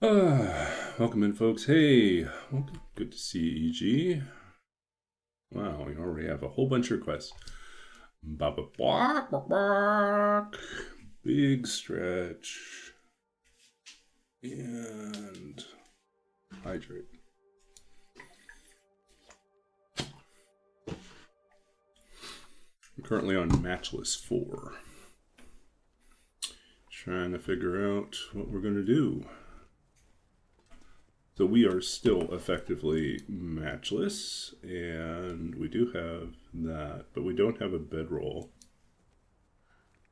Welcome in, folks. Hey, welcome. Good to see you, EG. Wow, we already have a whole bunch of requests. Baba bark, bark, bark. Big stretch. And hydrate. I'm currently on Matchless 4. Trying to figure out what we're going to do. So we are still effectively matchless, and we do have that, but we don't have a bedroll.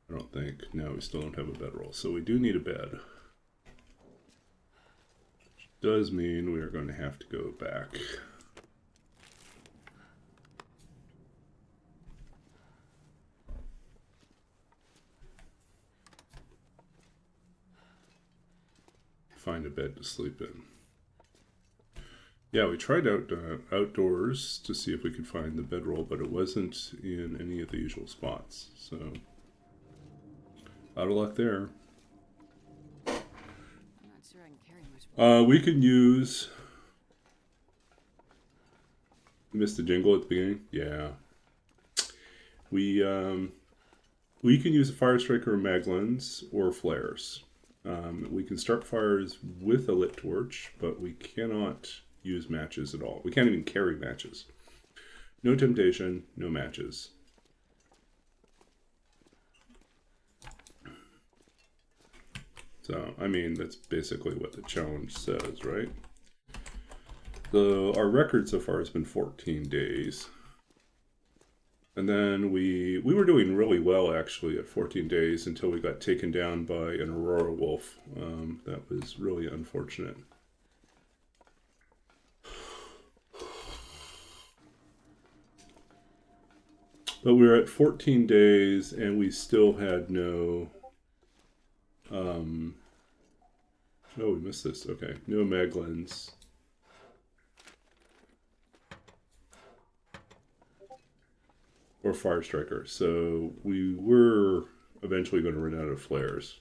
I don't think. No, we still don't have a bedroll. So we do need a bed. Which does mean we are going to have to go back. Find a bed to sleep in. Yeah, we tried out outdoors to see if we could find the bedroll, but it wasn't in any of the usual spots. So, out of luck there. I'm not sure I can carry much. We can use. You missed the jingle at the beginning. Yeah. We can use a firestriker or maglens or flares. We can start fires with a lit torch, but we cannot use matches at all. We can't even carry matches. No temptation, no matches. So, I mean, that's basically what the challenge says, right? So, our record so far has been 14 days. And then we were doing really well, actually, at 14 days until we got taken down by an Aurora wolf. That was really unfortunate. But we were at 14 days, and we still had no... oh, we missed this. Okay, no maglens. Or firestriker. So we were eventually going to run out of flares.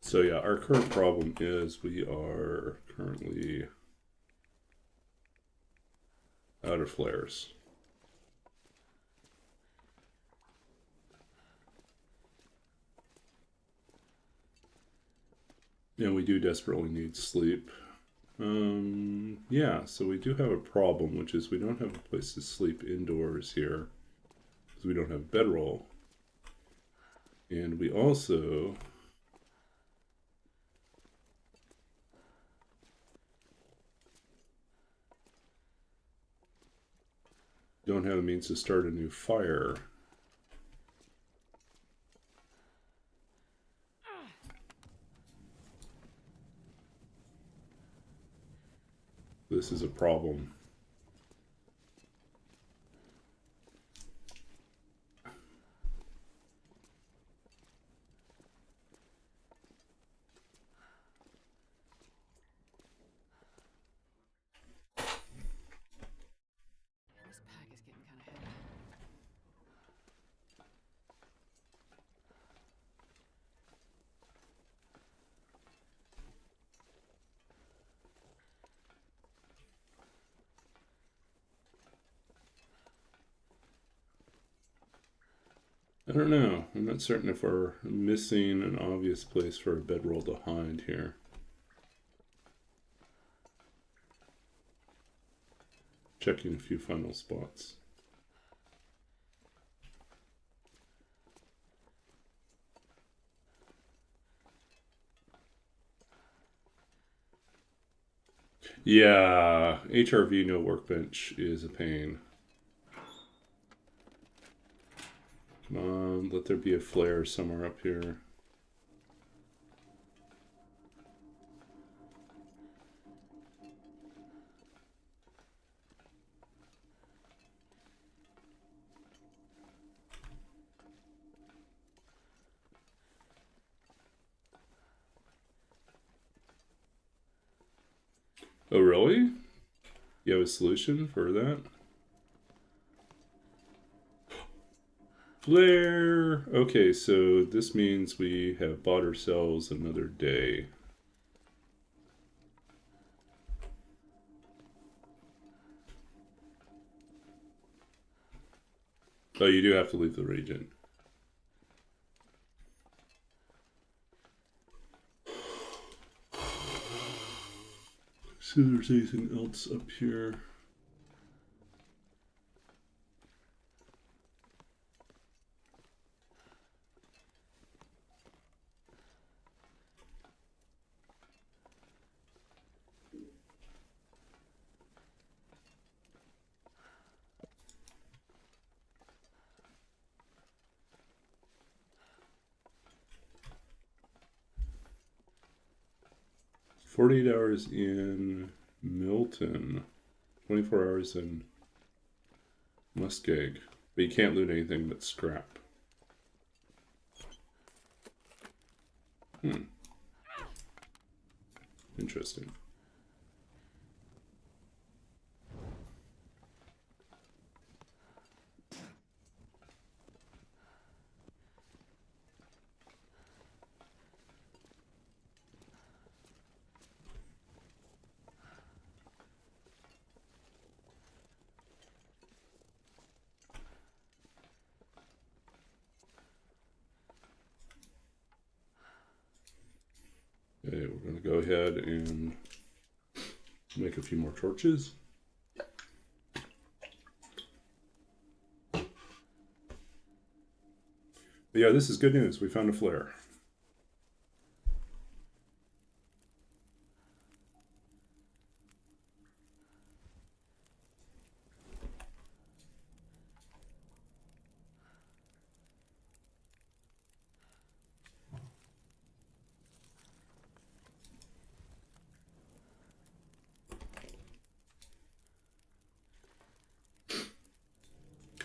So yeah, our current problem is we are currently out of flares. And we do desperately need sleep. Yeah, so we do have a problem, which is we don't have a place to sleep indoors here because we don't have bedroll. And we also don't have the means to start a new fire. This is a problem. This pack is getting kind of heavy. I don't know. I'm not certain if we're missing an obvious place for a bedroll to hide here. Checking a few final spots. Yeah, HRV no workbench is a pain. Come on, let there be a flare somewhere up here. Oh, really? You have a solution for that? Flare! Okay, so this means we have bought ourselves another day. Oh, you do have to leave the region. See if there's anything else up here. "48 hours in Milton, 24 hours in Muskeg." But you can't loot anything but scrap. Interesting. Okay, we're going to go ahead and make a few more torches. But yeah, this is good news. We found a flare.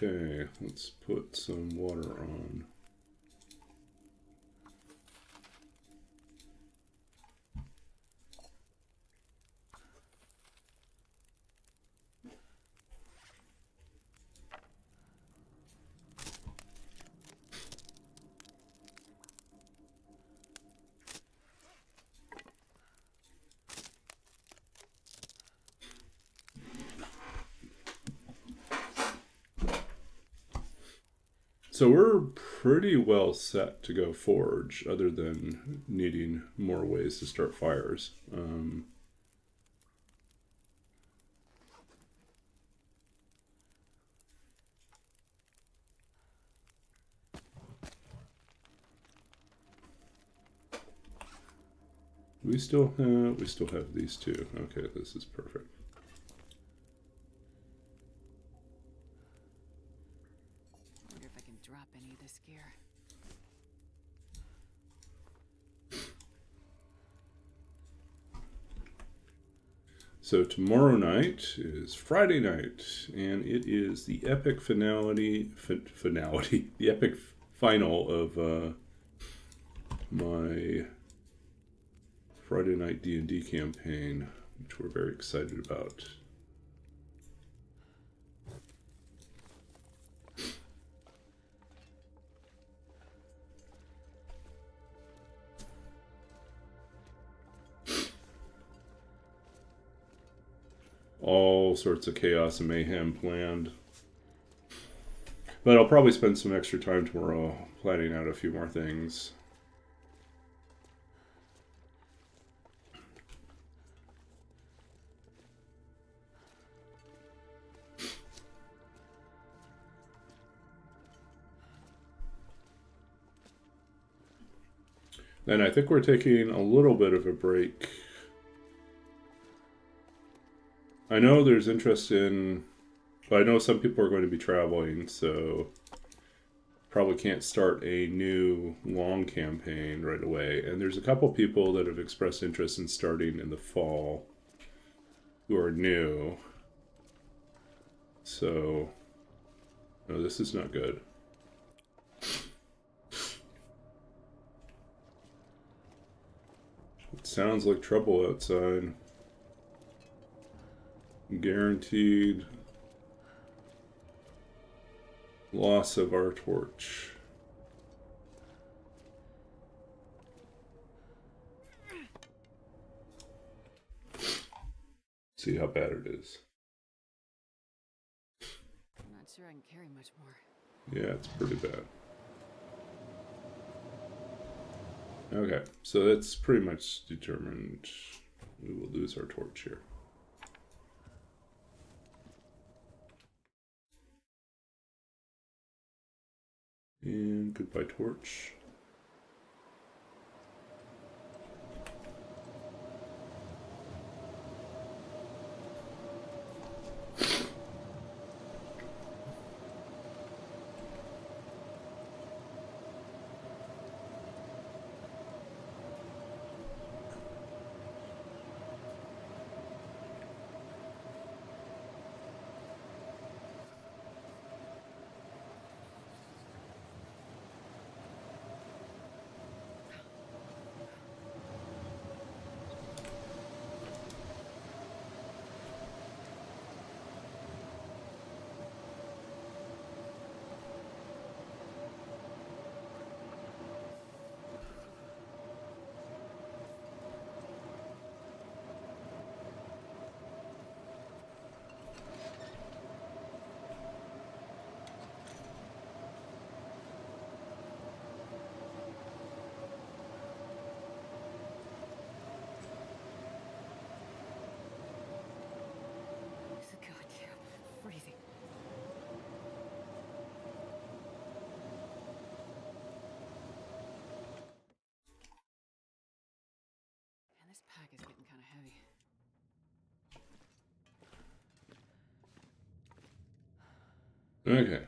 Okay, let's put some water on. So we're pretty well set to go forge, other than needing more ways to start fires. We still have these two. Okay, this is perfect. Wonder if I can drop any of this gear. So tomorrow night is Friday night, and it is the epic the epic final of my Friday night D&D campaign, which we're very excited about. All sorts of chaos and mayhem planned. But I'll probably spend some extra time tomorrow planning out a few more things. And I think we're taking a little bit of a break. I know there's interest in... Well, I know some people are going to be traveling, so probably can't start a new long campaign right away. And there's a couple people that have expressed interest in starting in the fall who are new. So, no, this is not good. It sounds like trouble outside. guaranteed loss of our torch. See how bad it is. I'm not sure I can carry much more. Yeah, it's pretty bad. Okay, so that's pretty much determined. We will lose our torch here. And goodbye, torch. God, yeah, freezing. And this pack is getting kind of heavy. Okay,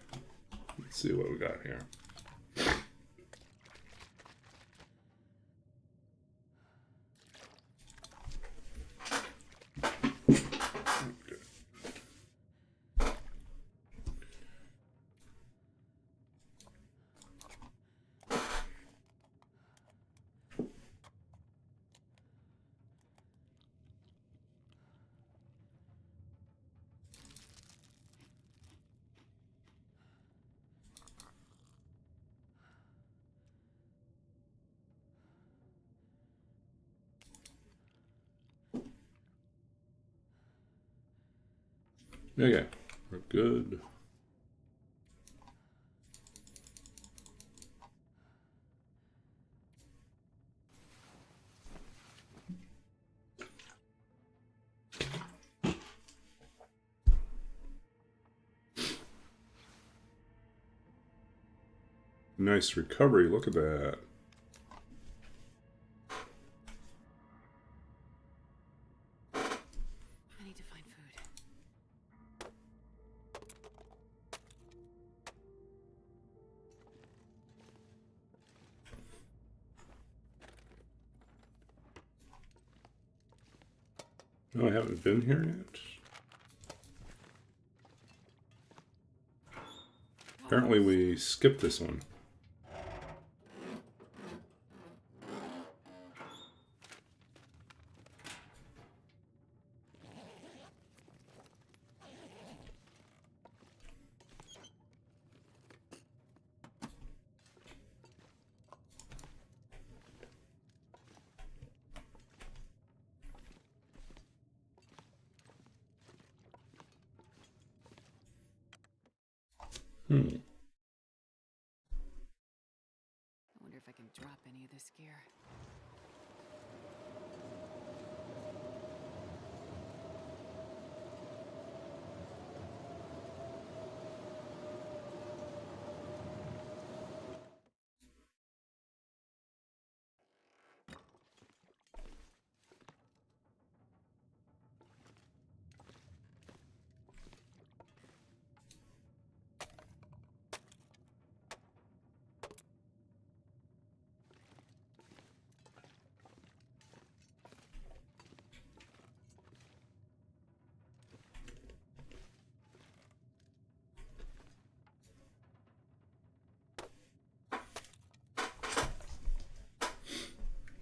let's see what we got here. Okay, we're good. Nice recovery, look at that. I need to find food. Oh, I haven't been here yet. Apparently we skipped this one. I wonder if I can drop any of this gear.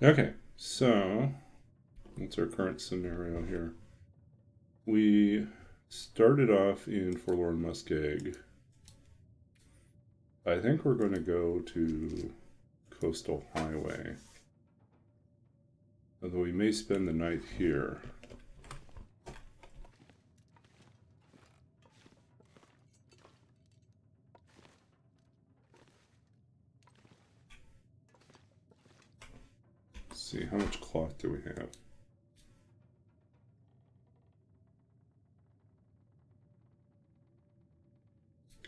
Okay, so what's our current scenario here? We started off in Forlorn Muskeg. I think we're going to go to Coastal Highway. Although we may spend the night here. Let's see, how much cloth do we have?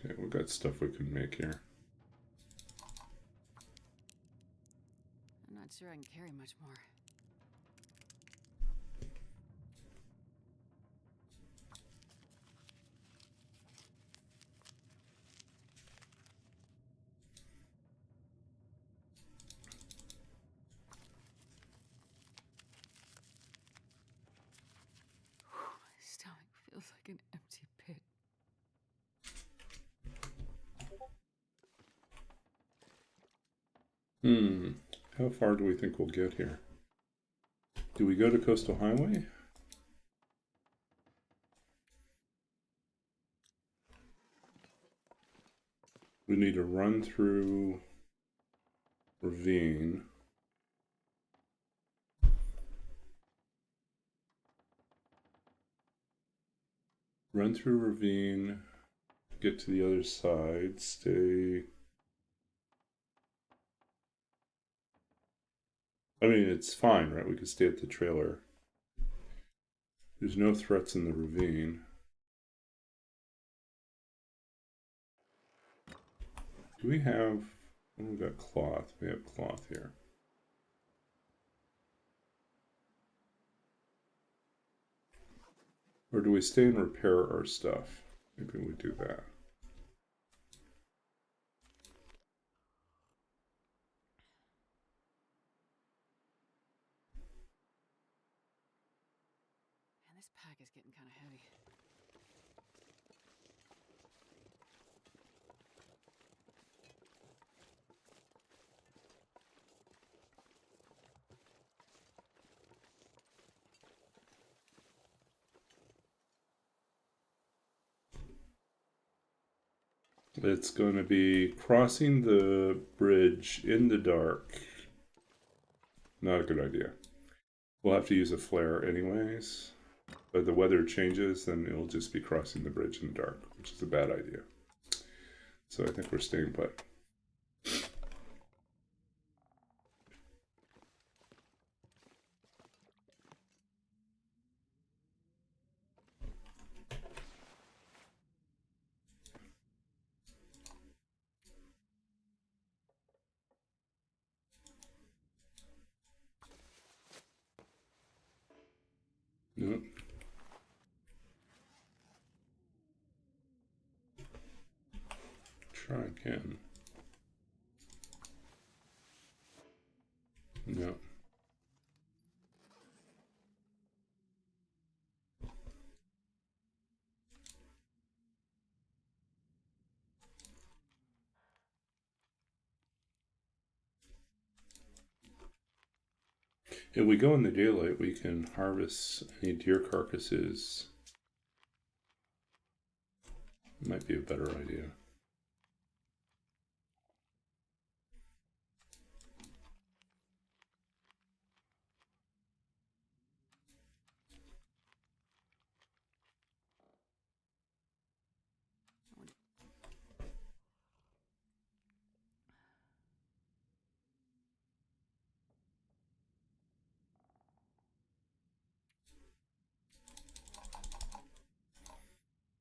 Okay, we've got stuff we can make here. I'm not sure I can carry much more. My stomach feels like an empty pit. How far do we think we'll get here? Do we go to Coastal Highway? We need to run through Ravine. Run through Ravine, get to the other side, stay... I mean, it's fine, right? We could stay at the trailer. There's no threats in the ravine. Do we have... Oh, we got cloth. We have cloth here. Or do we stay and repair our stuff? Maybe we do that. Man, this pack is getting kind of heavy. It's going to be crossing the bridge in the dark. Not a good idea. We'll have to use a flare anyways. But if the weather changes, then it'll just be crossing the bridge in the dark, which is a bad idea. So I think we're staying put. Nope. Try again. No. If we go in the daylight, we can harvest any deer carcasses. Might be a better idea.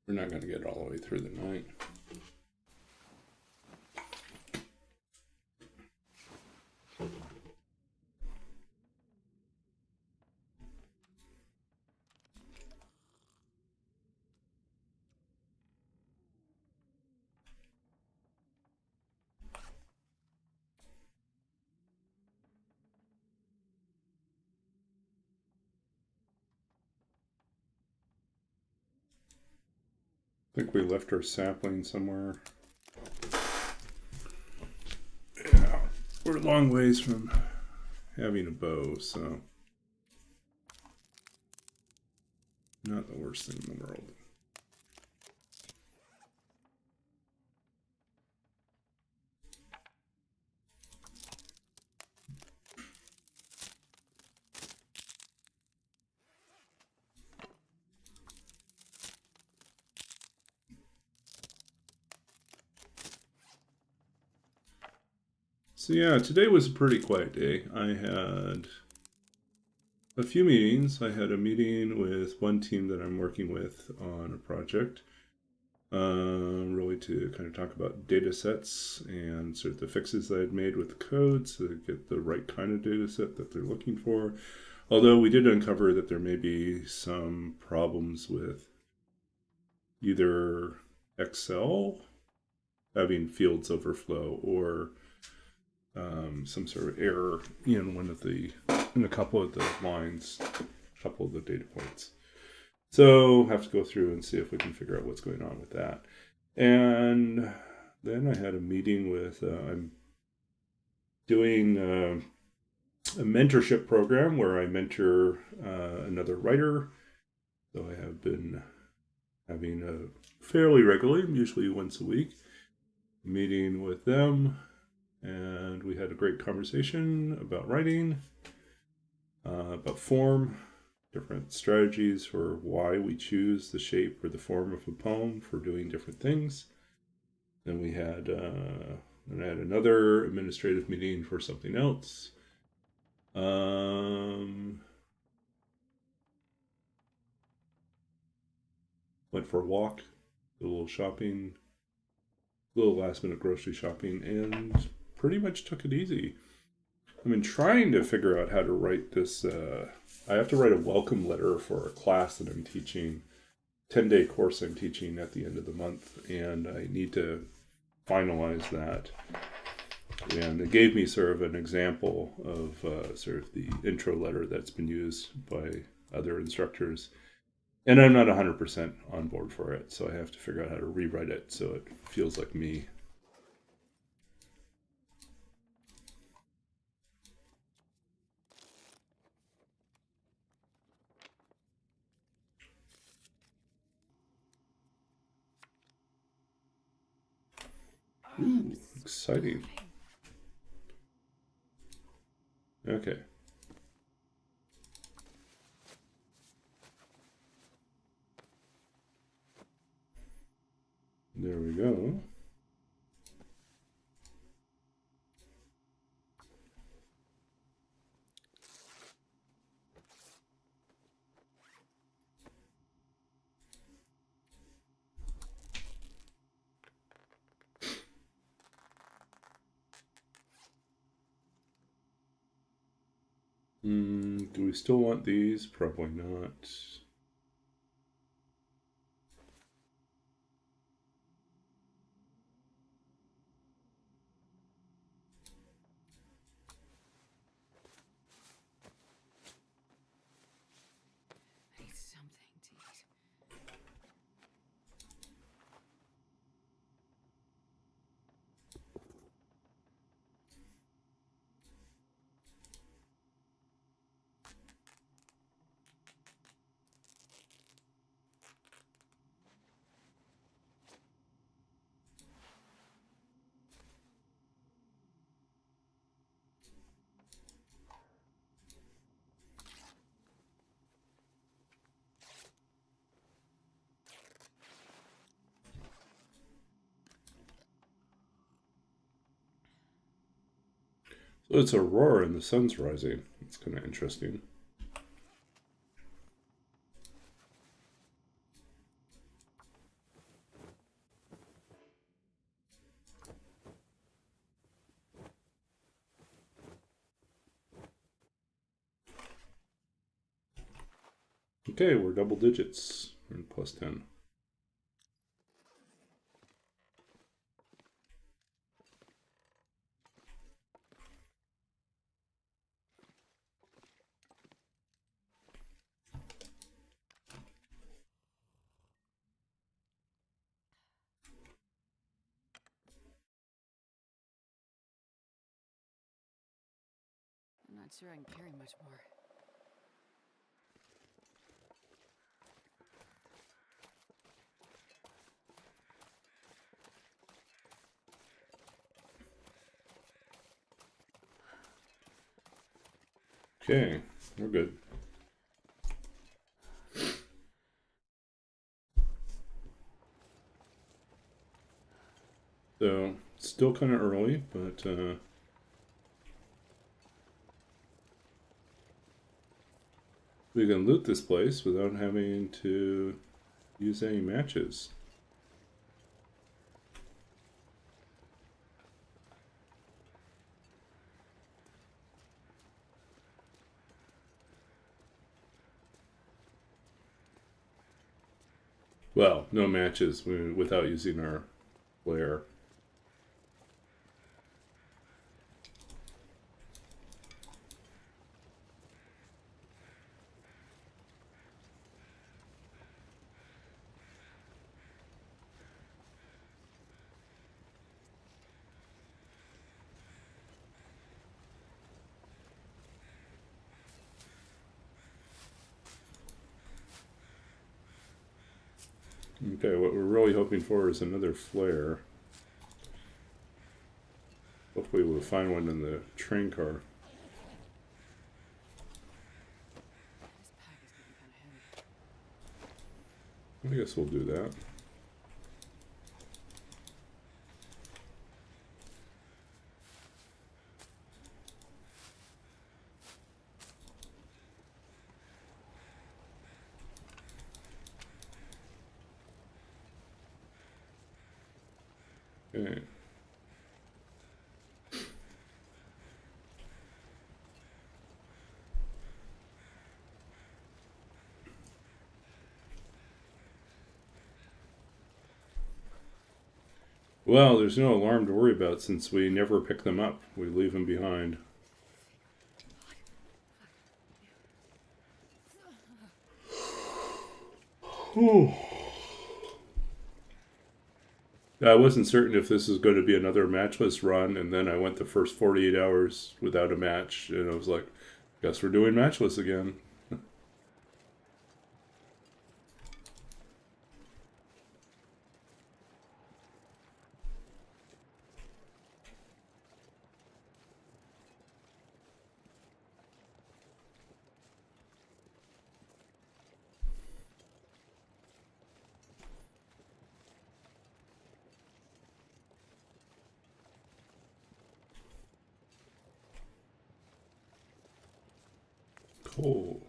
We're not going to get all the way through the night. I think we left our sapling somewhere. Yeah, we're a long ways from having a bow, so not the worst thing in the world. So yeah, today was a pretty quiet day. I had a few meetings. I had a meeting with one team that I'm working with on a project, really to kind of talk about data sets and sort of the fixes that I'd made with the code to get the right kind of data set that they're looking for. Although we did uncover that there may be some problems with either Excel having fields overflow or some sort of error in a couple of the lines, a couple of the data points. So have to go through and see if we can figure out what's going on with that. And then I had a meeting with I'm doing a mentorship program where I mentor another writer. So I have been having a fairly regularly, usually once a week, meeting with them, and we had a great conversation about writing, about form, different strategies for why we choose the shape or the form of a poem for doing different things. Then we had another administrative meeting for something else. Went for a walk, a little shopping, a little last minute grocery shopping, and pretty much took it easy. I've been trying to figure out how to write this. I have to write a welcome letter for a class that I'm teaching, 10-day course I'm teaching at the end of the month, and I need to finalize that. And it gave me sort of an example of sort of the intro letter that's been used by other instructors. And I'm not 100% on board for it, so I have to figure out how to rewrite it so it feels like me. Ooh, exciting. Okay. There we go. Do we still want these? Probably not. I need something to eat. So it's aurora and the sun's rising. It's kind of interesting. Okay, we're double digits. We're in plus 10. I'm not sure I can carry much more. Okay, we're good. So, still kind of early, but We can loot this place without having to use any matches. Well, no matches without using our flare. Okay, what we're really hoping for is another flare. Hopefully we'll find one in the train car. This pack is getting kind of heavy. I guess we'll do that. Okay. Well, there's no alarm to worry about since we never pick them up. We leave them behind. I wasn't certain if this is going to be another matchless run, and then I went the first 48 hours without a match, and I was like, guess we're doing matchless again. Cool.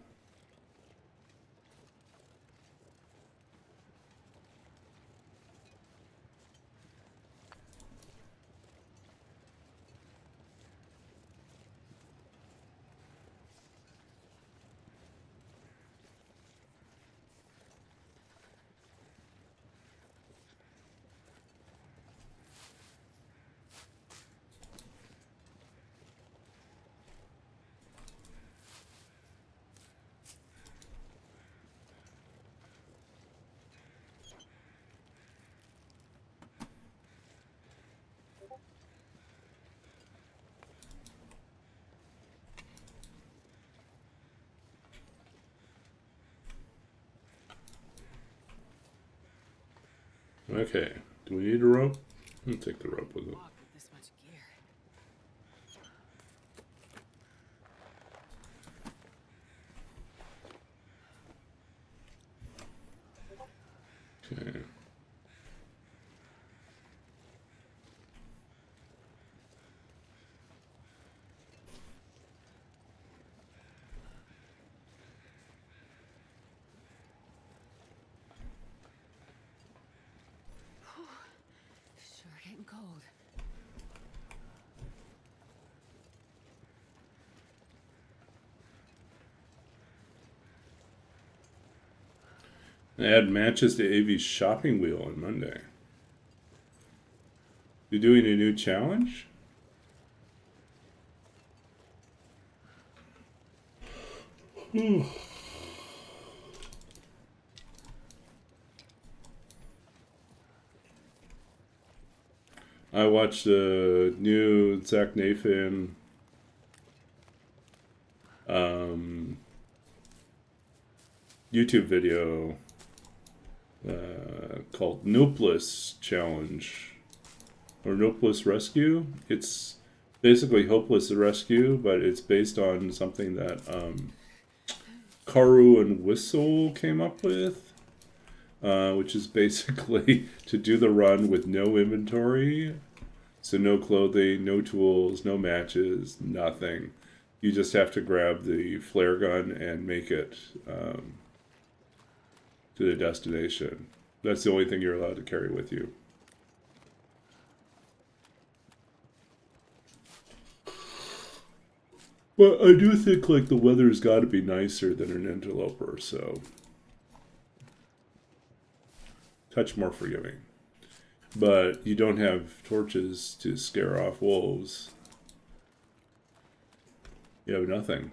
Okay, do we need a rope? I'll take the rope with it. Walk with this much gear. Okay. Sure getting cold. Add matches to AV's shopping wheel on Monday. You doing a new challenge? I watched the new Zach Nathan YouTube video called Nopeless Challenge or Nopeless Rescue. It's basically Hopeless Rescue, but it's based on something that Karu and Whistle came up with, which is basically to do the run with no inventory. So no clothing, no tools, no matches, nothing. You just have to grab the flare gun and make it to the destination. That's the only thing you're allowed to carry with you. But I do think like the weather's got to be nicer than an Interloper, so touch more forgiving. But you don't have torches to scare off wolves. You have nothing.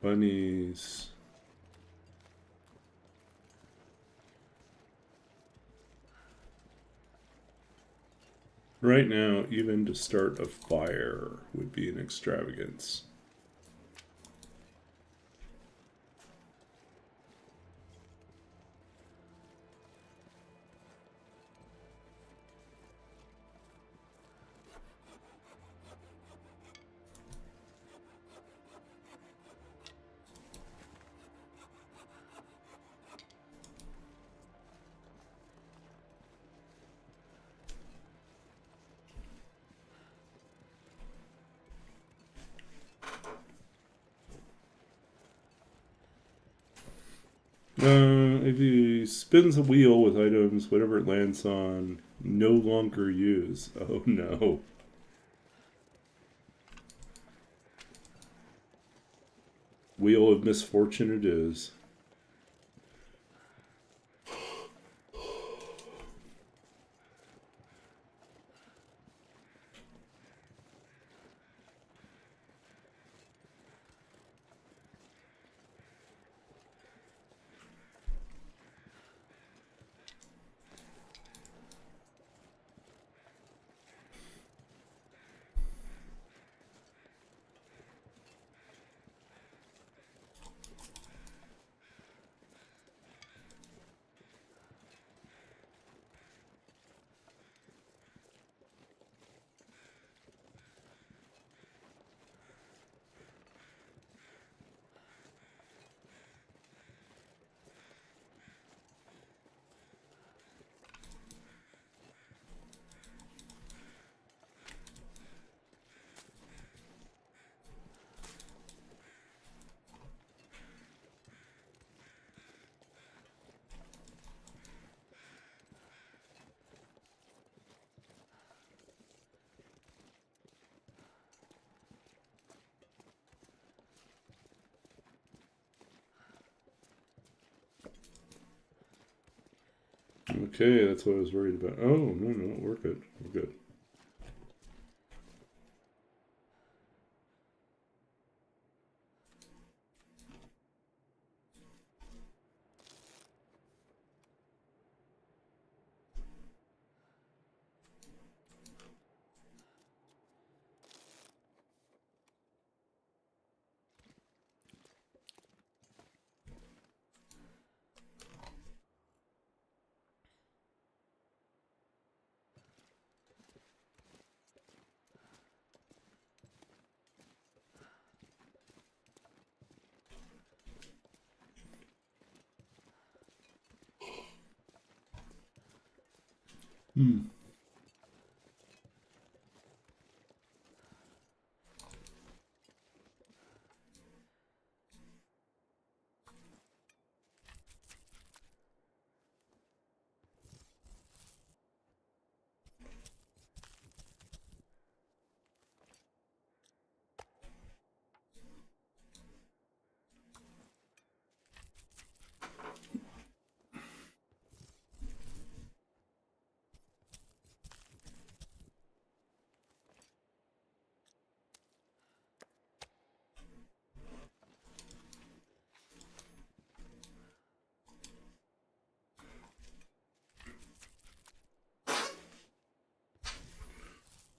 Bunnies. Right now, even to start a fire would be an extravagance. If he spins a wheel with items, whatever it lands on, no longer use. Oh no. Wheel of misfortune it is. Okay, that's what I was worried about. Oh, no, we're good. We're good. Hmm.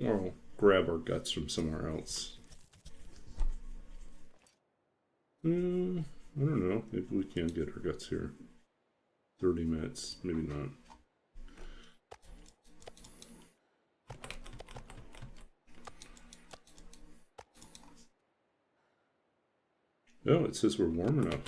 Or we'll grab our guts from somewhere else. I don't know. Maybe we can get our guts here. 30 minutes. Maybe not. Oh, it says we're warm enough.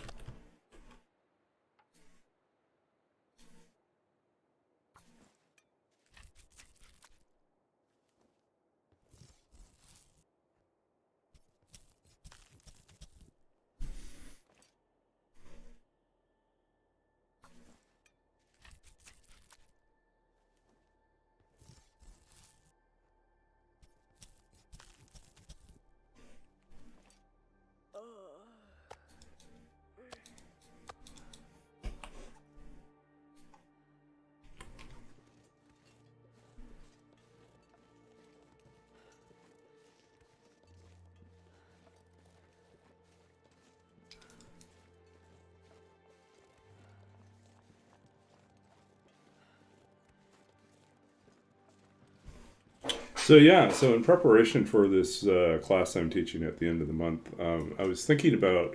So yeah, so in preparation for this class I'm teaching at the end of the month, I was thinking about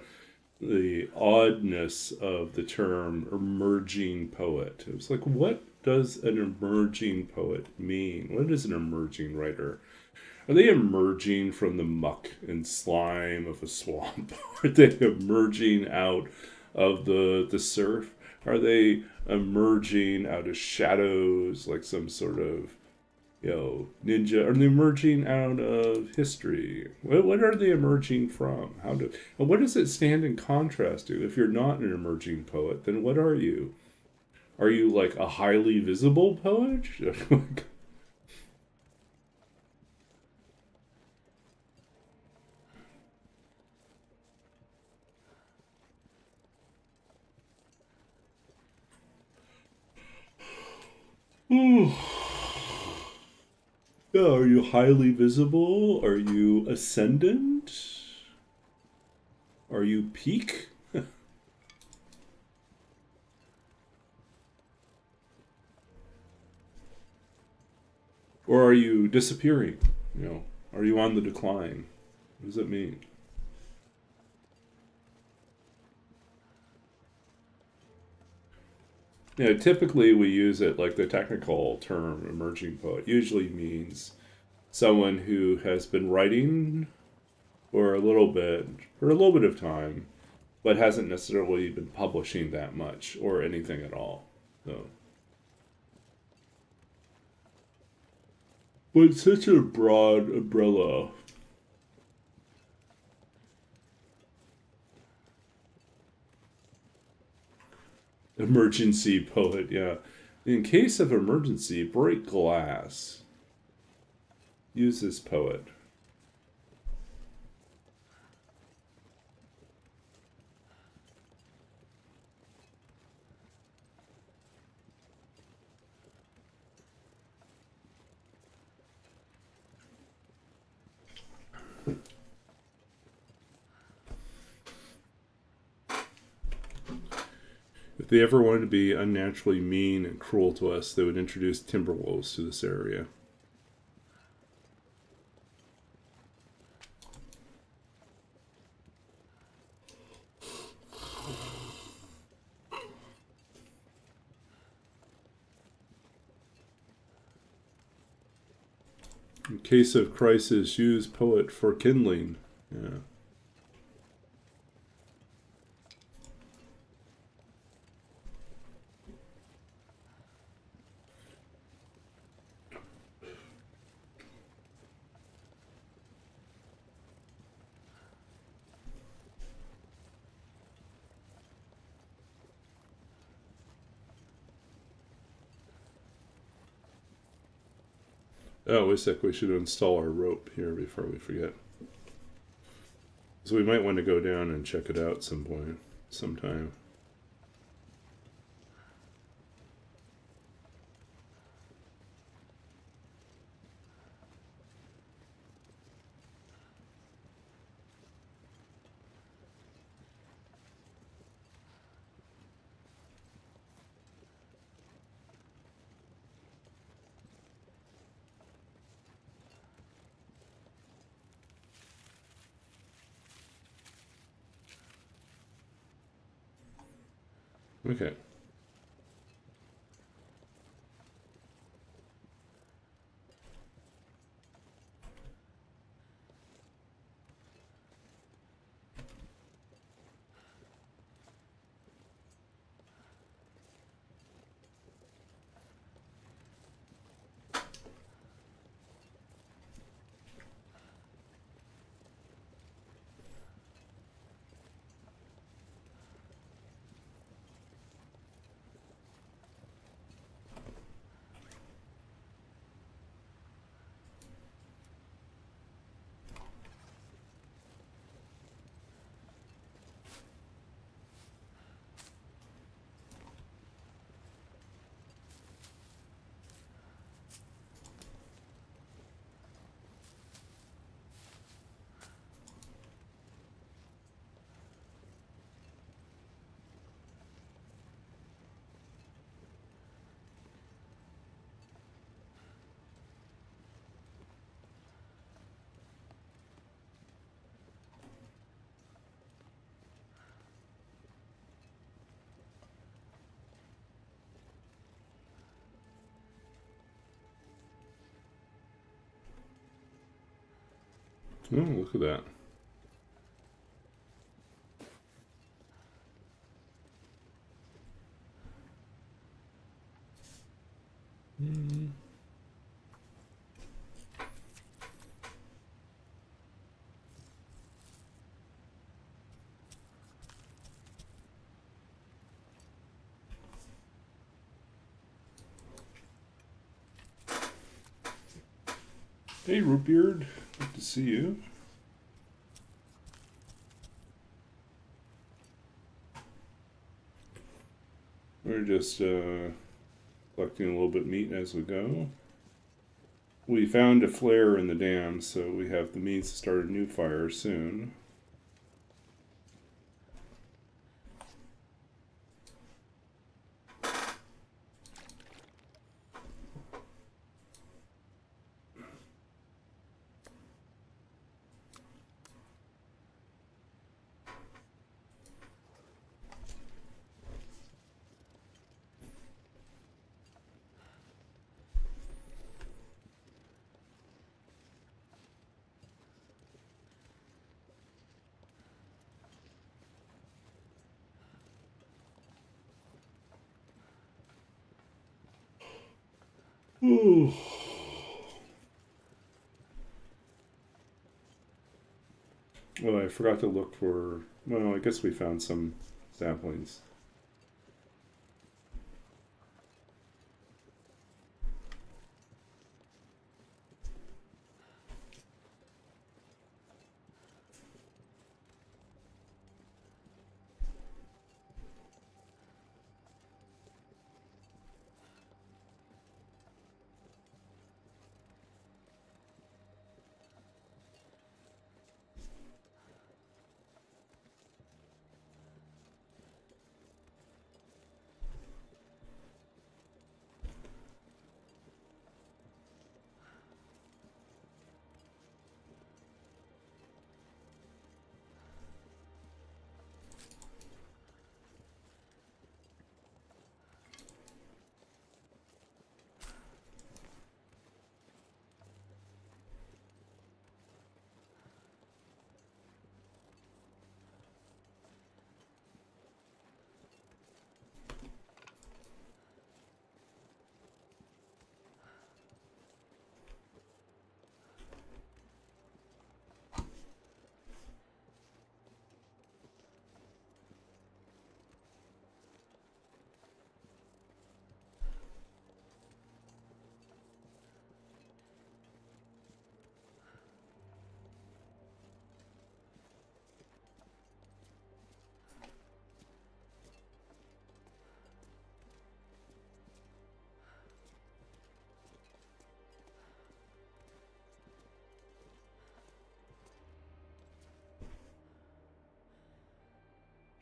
the oddness of the term emerging poet. It was like, what does an emerging poet mean? What is an emerging writer? Are they emerging from the muck and slime of a swamp? Are they emerging out of the surf? Are they emerging out of shadows like some sort of ninja? Are they emerging out of history? What are they emerging from? And what does it stand in contrast to? If you're not an emerging poet, then what are you? Are you like a highly visible poet? Yeah, are you highly visible? Are you ascendant? Are you peak? Or are you disappearing? Are you on the decline? What does it mean? Typically we use it like the technical term emerging poet usually means someone who has been writing for a little bit of time, but hasn't necessarily been publishing that much or anything at all. So, but it's such a broad umbrella. Emergency poet, yeah. In case of emergency, break glass. Use this poet. If they ever wanted to be unnaturally mean and cruel to us, they would introduce timberwolves to this area. In case of crisis, use poet for kindling. Yeah. Oh, wait a sec. We should install our rope here before we forget. So we might want to go down and check it out sometime. Okay. Oh, look at that. Hey, Rootbeard. Good to see you. We're just collecting a little bit of meat as we go. We found a flare in the dam, so we have the means to start a new fire soon. Ooh. Oh, I forgot to look for. Well, I guess we found some saplings.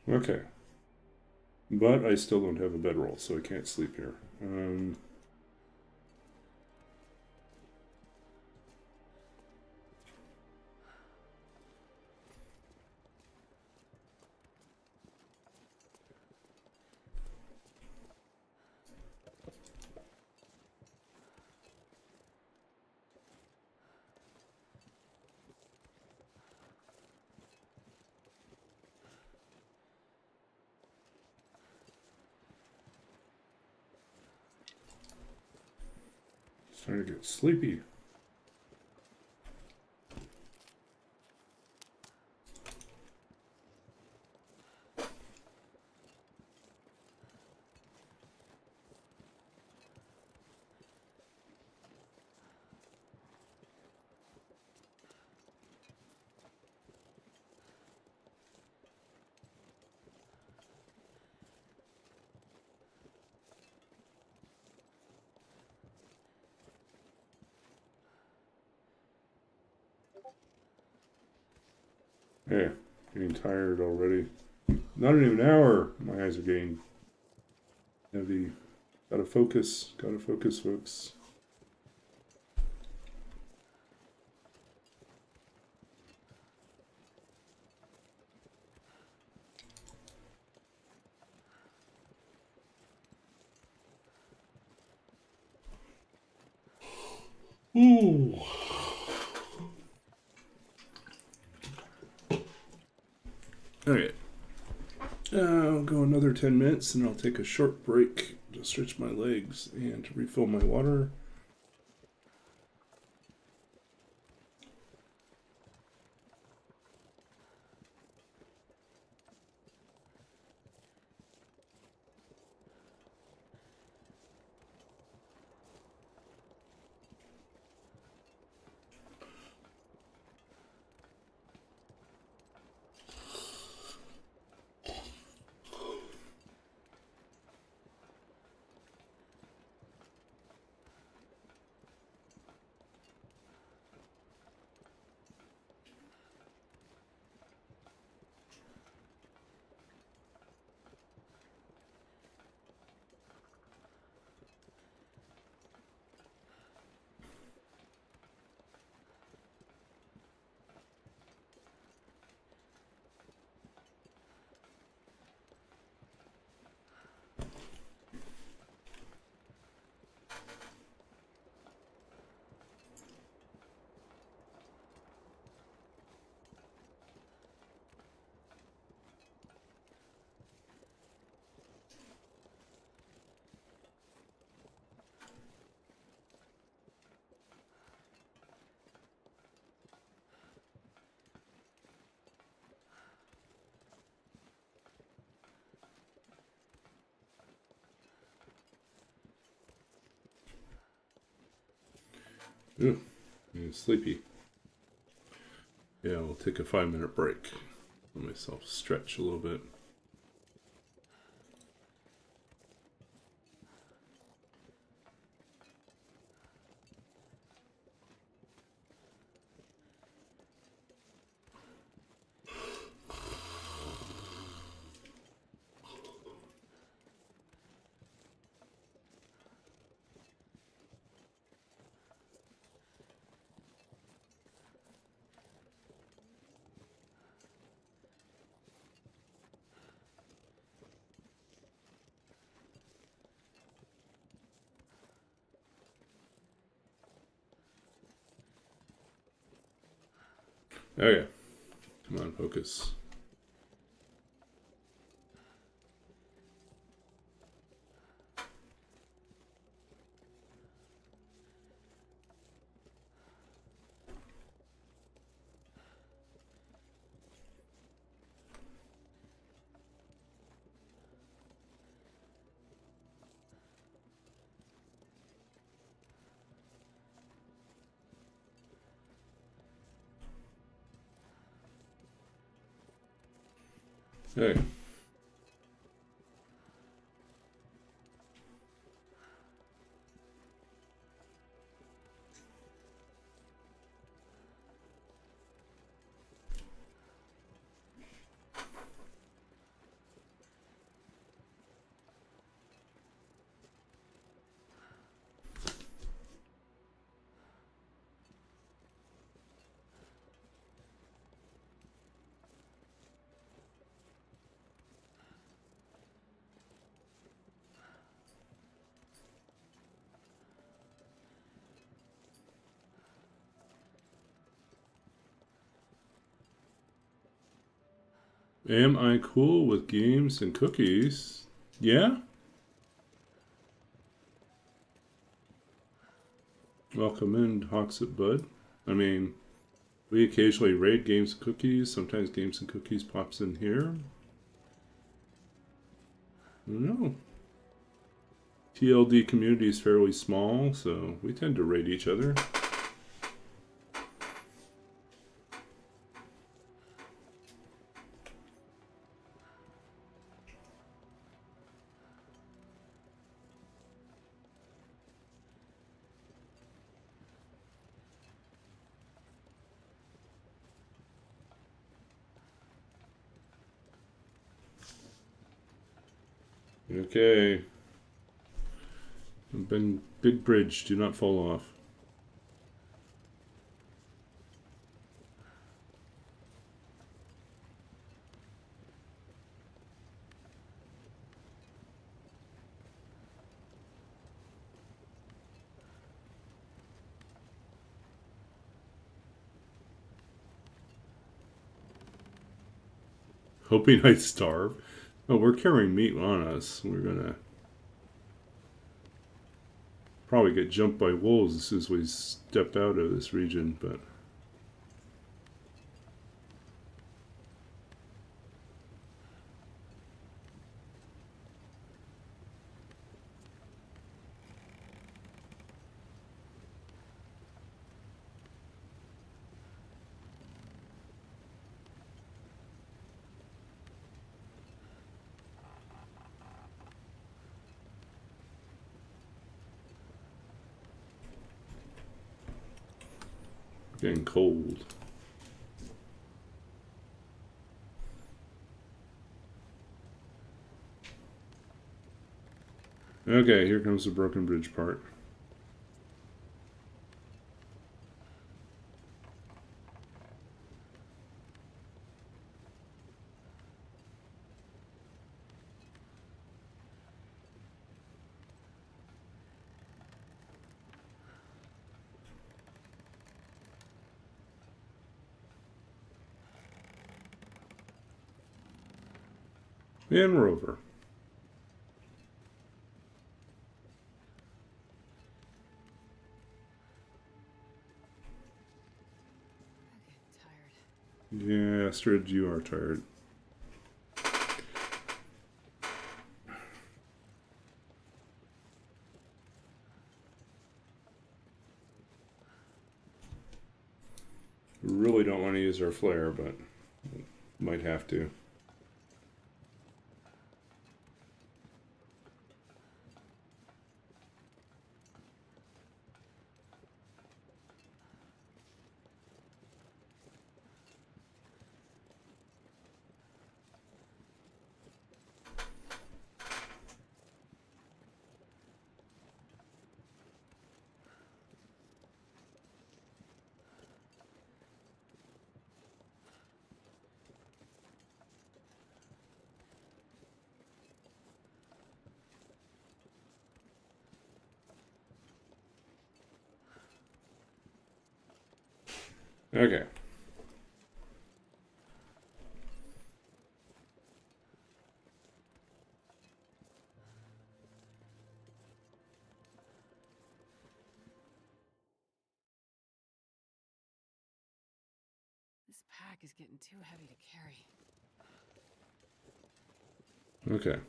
Okay. But I still don't have a bedroll, so I can't sleep here. Starting to get sleepy. Hey, getting tired already. Not even an hour. My eyes are getting heavy. Gotta focus, folks. Ooh. Okay. I'll go another 10 minutes and I'll take a short break to stretch my legs and to refill my water. Ooh, I'm sleepy. Yeah, we'll take a 5-minute break. Let myself stretch a little bit. Okay, come on, focus. Okay. Am I cool with games and cookies? Yeah? Welcome in, Hoxit Bud. I mean, we occasionally raid games and cookies. Sometimes games and cookies pops in here. I don't know. TLD community is fairly small, so we tend to raid each other. Okay. Big bridge, do not fall off. Hoping I starve. Oh, we're carrying meat on us. We're gonna probably get jumped by wolves as soon as we step out of this region, but getting cold. Okay, here comes the broken bridge part. And we're over. I'm getting tired. Yeah, Astrid, you are tired. We really don't want to use our flare, but might have to. Okay. This pack is getting too heavy to carry. Okay.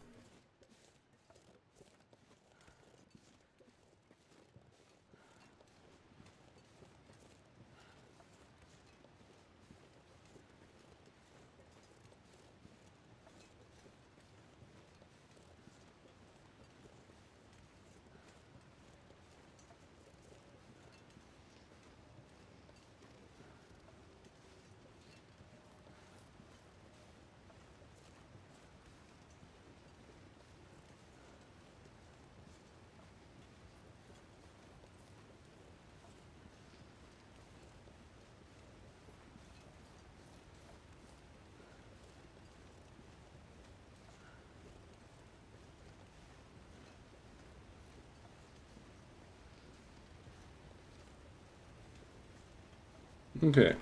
Okay.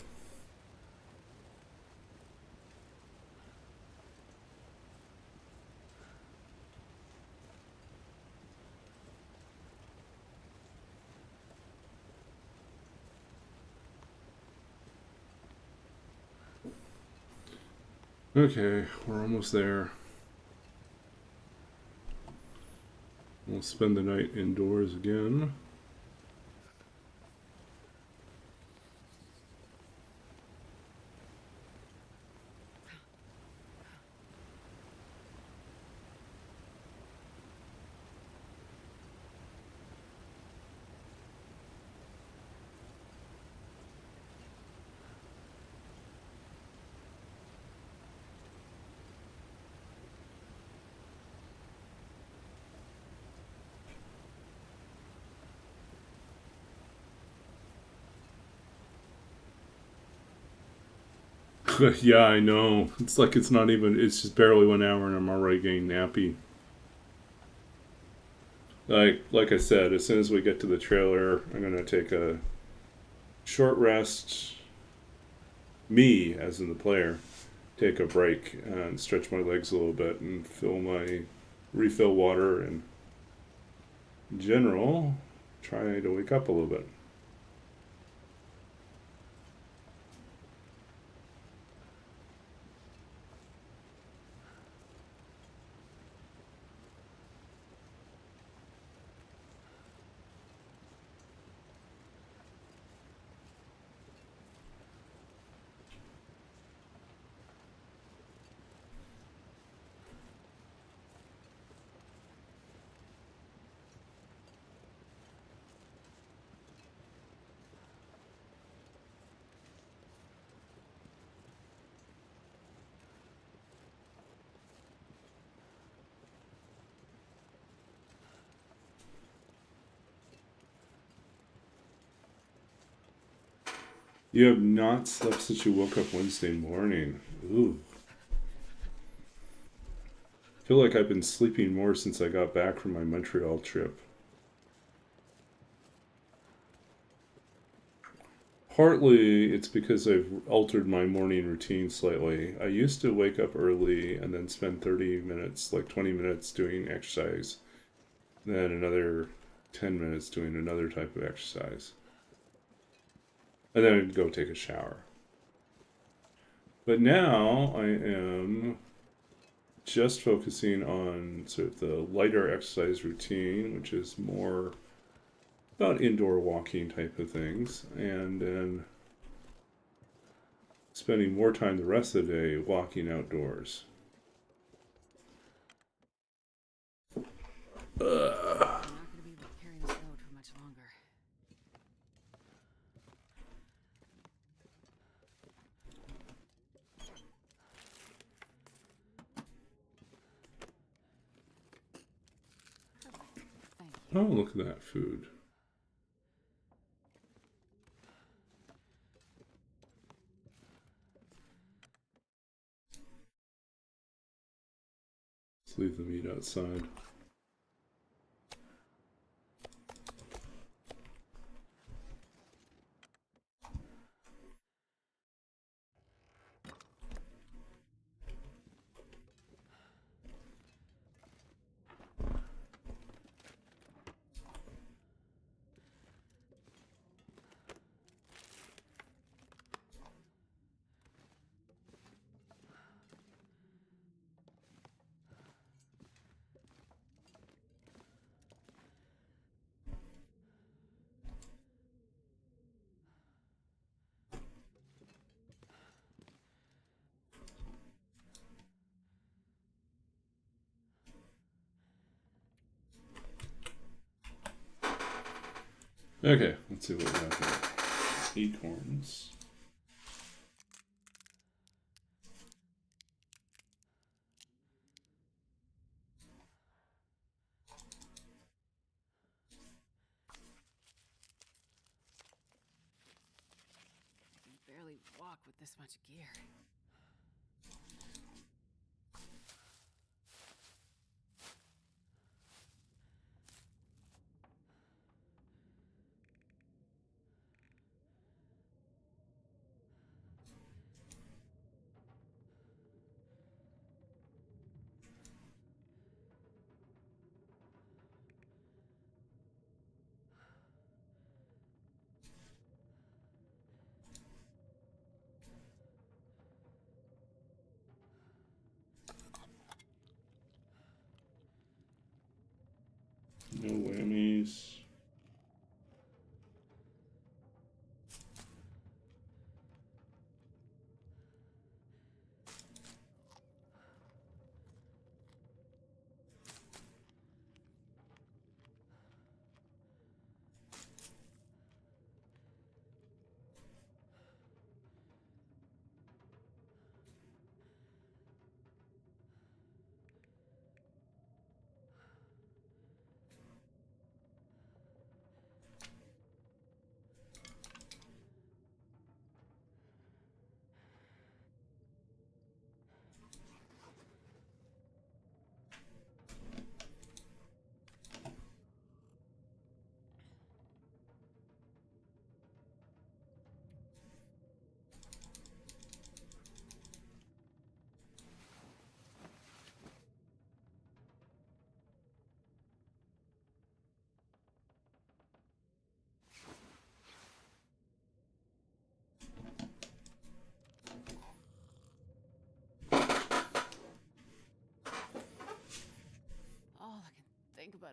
Okay, we're almost there. We'll spend the night indoors again. Yeah, I know. It's like it's not even, it's just barely 1 hour and I'm already getting nappy. Like I said, as soon as we get to the trailer, I'm going to take a short rest. Me, as in the player, take a break and stretch my legs a little bit and refill water, and in general try to wake up a little bit. You have not slept since you woke up Wednesday morning. Ooh. I feel like I've been sleeping more since I got back from my Montreal trip. Partly it's because I've altered my morning routine slightly. I used to wake up early and then spend 30 minutes, like 20 minutes doing exercise, then another 10 minutes doing another type of exercise. And then I'd go take a shower. But now I am just focusing on sort of the lighter exercise routine, which is more about indoor walking type of things, and then spending more time the rest of the day walking outdoors. I'm not going to be able to carry this load for much longer. Thank you. Oh, look at that food. Let's leave the meat outside. Okay, let's see what we have here. Acorns. I can barely walk with this much gear.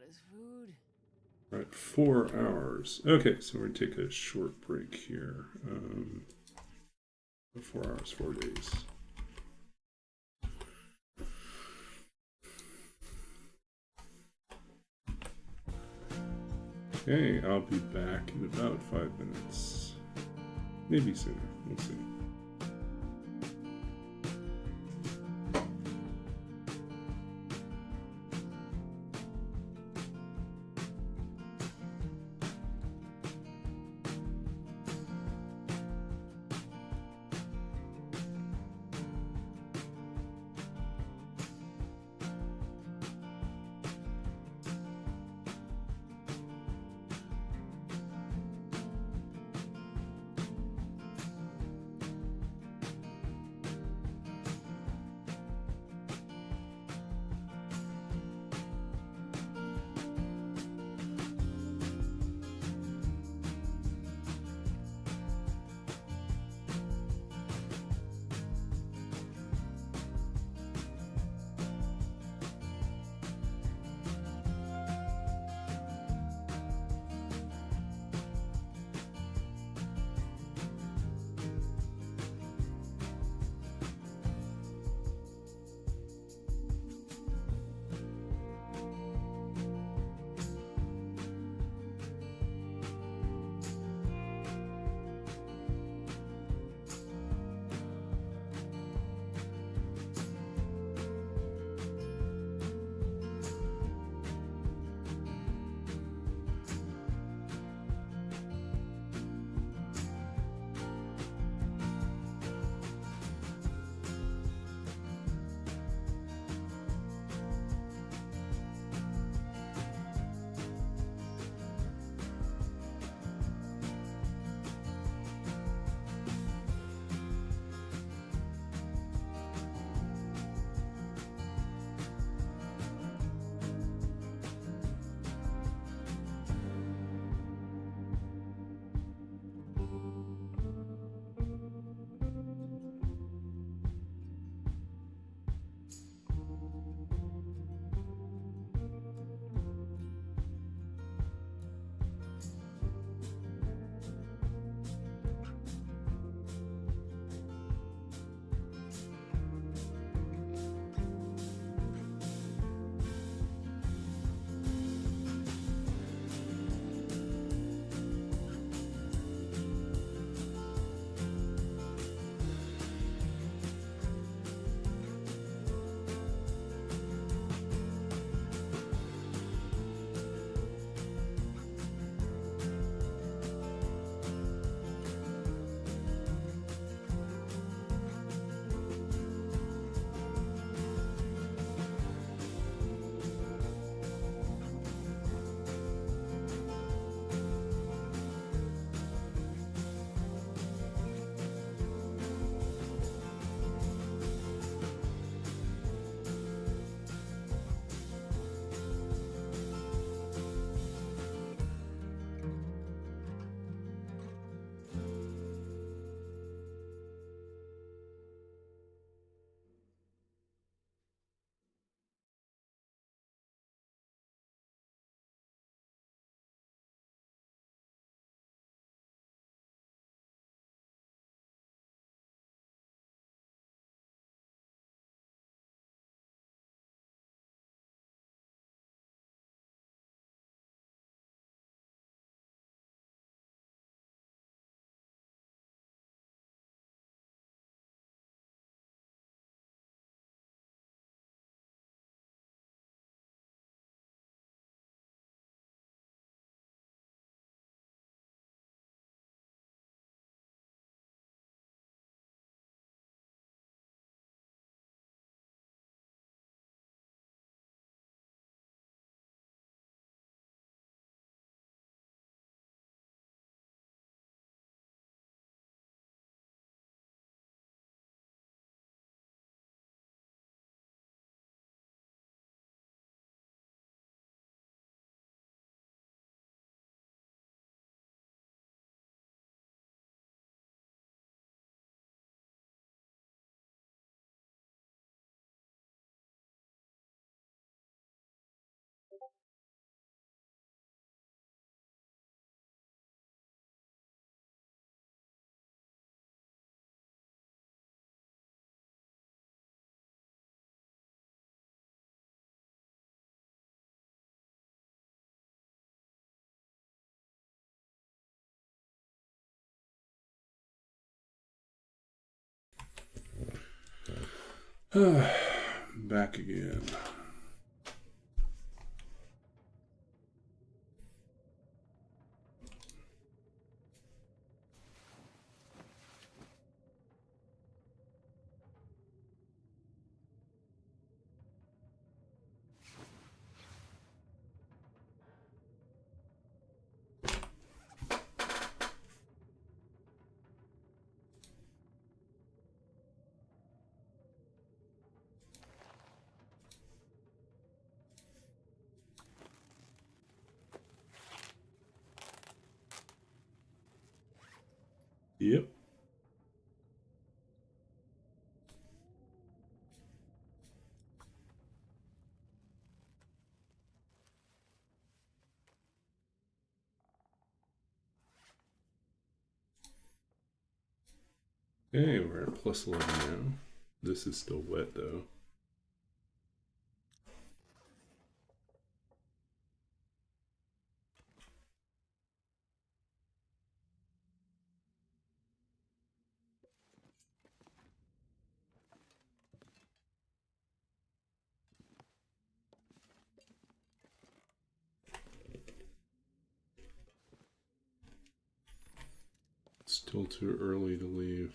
this food. We're at 4 hours. Okay, so we're gonna take a short break here. 4 hours, 4 days. Okay, I'll be back in about 5 minutes. Maybe sooner. We'll see. Back again. Yep. Okay, we're at plus 11 now. This is still wet though. Still too early to leave.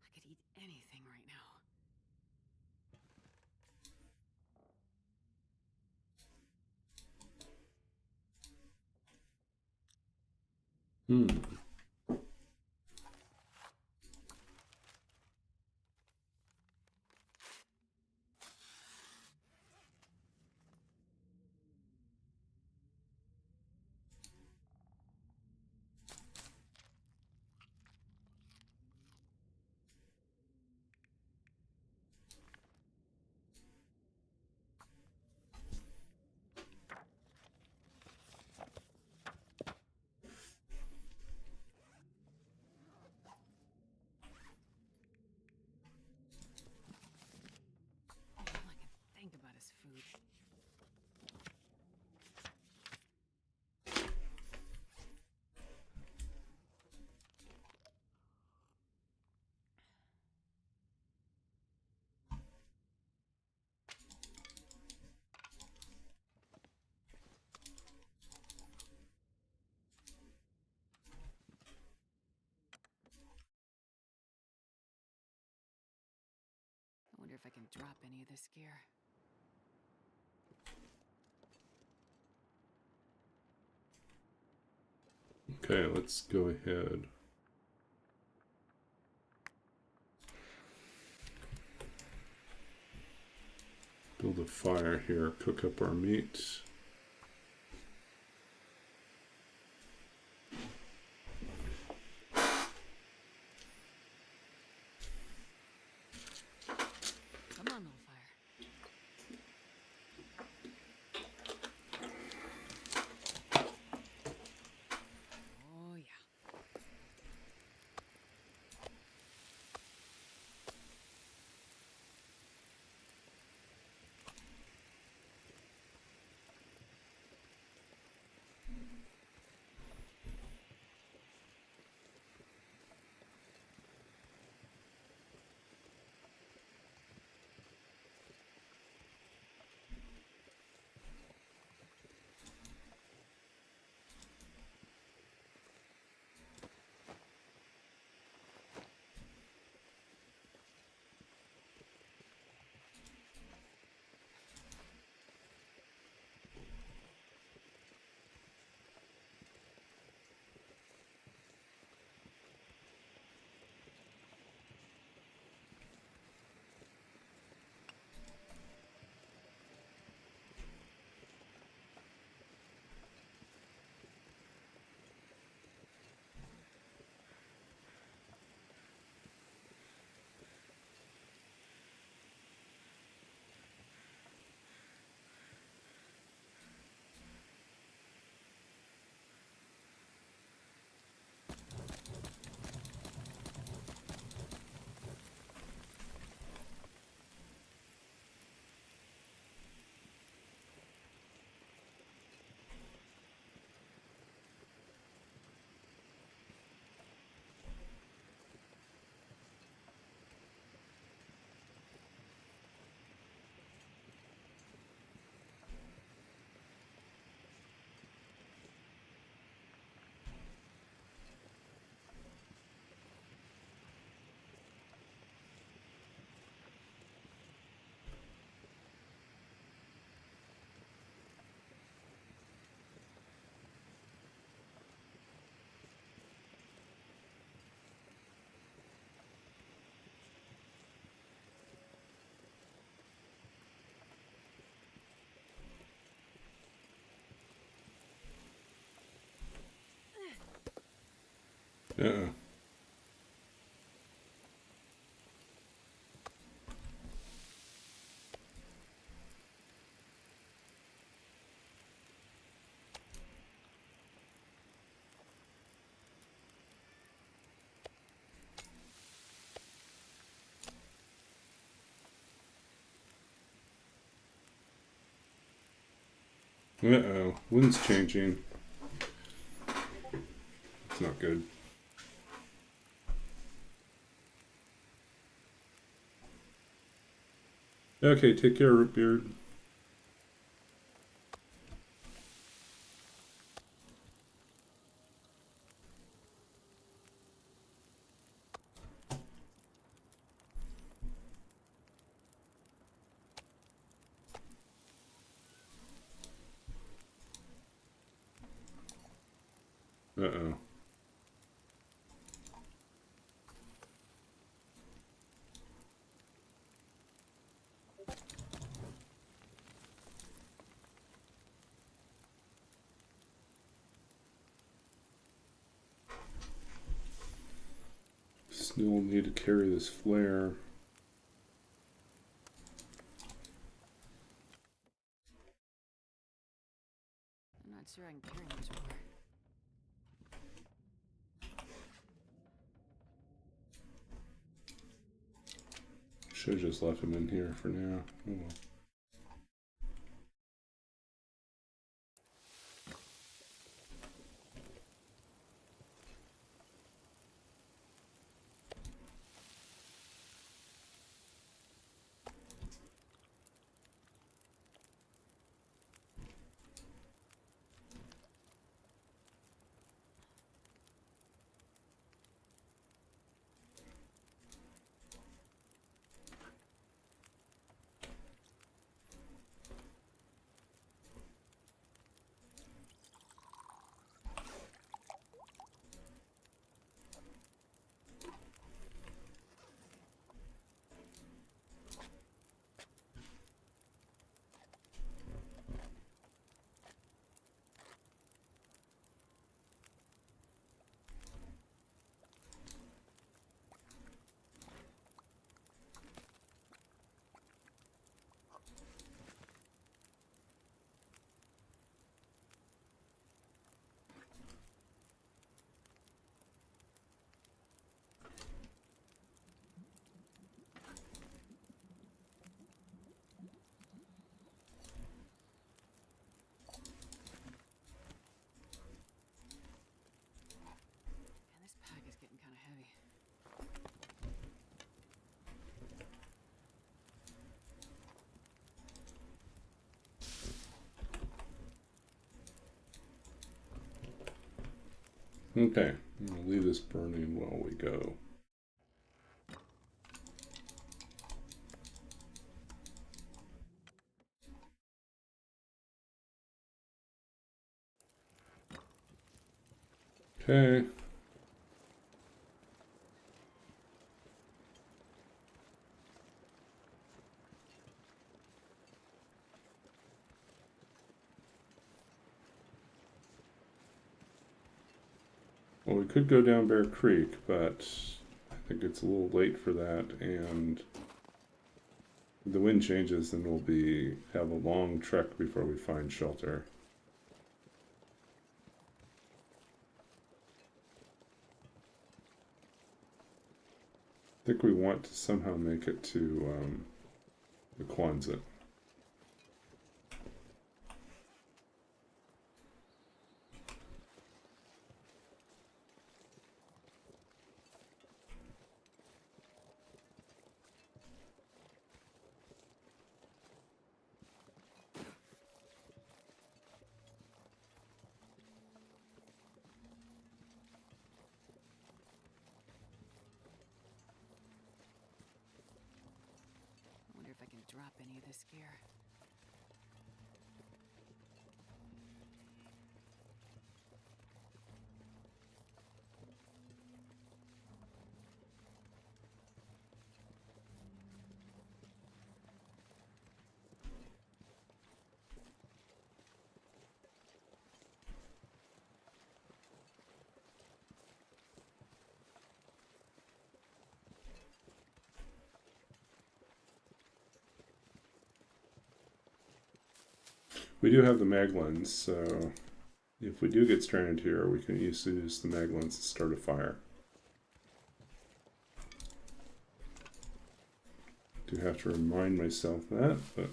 I could eat anything right now. All I can think about is food. I wonder if I can drop any of this gear. Okay, let's go ahead. Build a fire here, cook up our meat. Come on, little fire. Oh, yeah. Uh-uh. Uh-oh. Wind's changing. It's not good. Okay, take care, Rootbeard. Uh-oh. Still need to carry this flare. I'm not sure I can carry much more. Should have just left him in here for now. Oh well. Man, this pack is getting kind of heavy. Okay, I'm gonna leave this burning while we go. Okay. Well, we could go down Bear Creek, but I think it's a little late for that, and if the wind changes, then we'll have a long trek before we find shelter. I think we want to somehow make it to the Quonset. I wonder if I can drop any of this gear. We do have the mag lens, so if we do get stranded here, we can use the mag lens to start a fire. Do have to remind myself that, but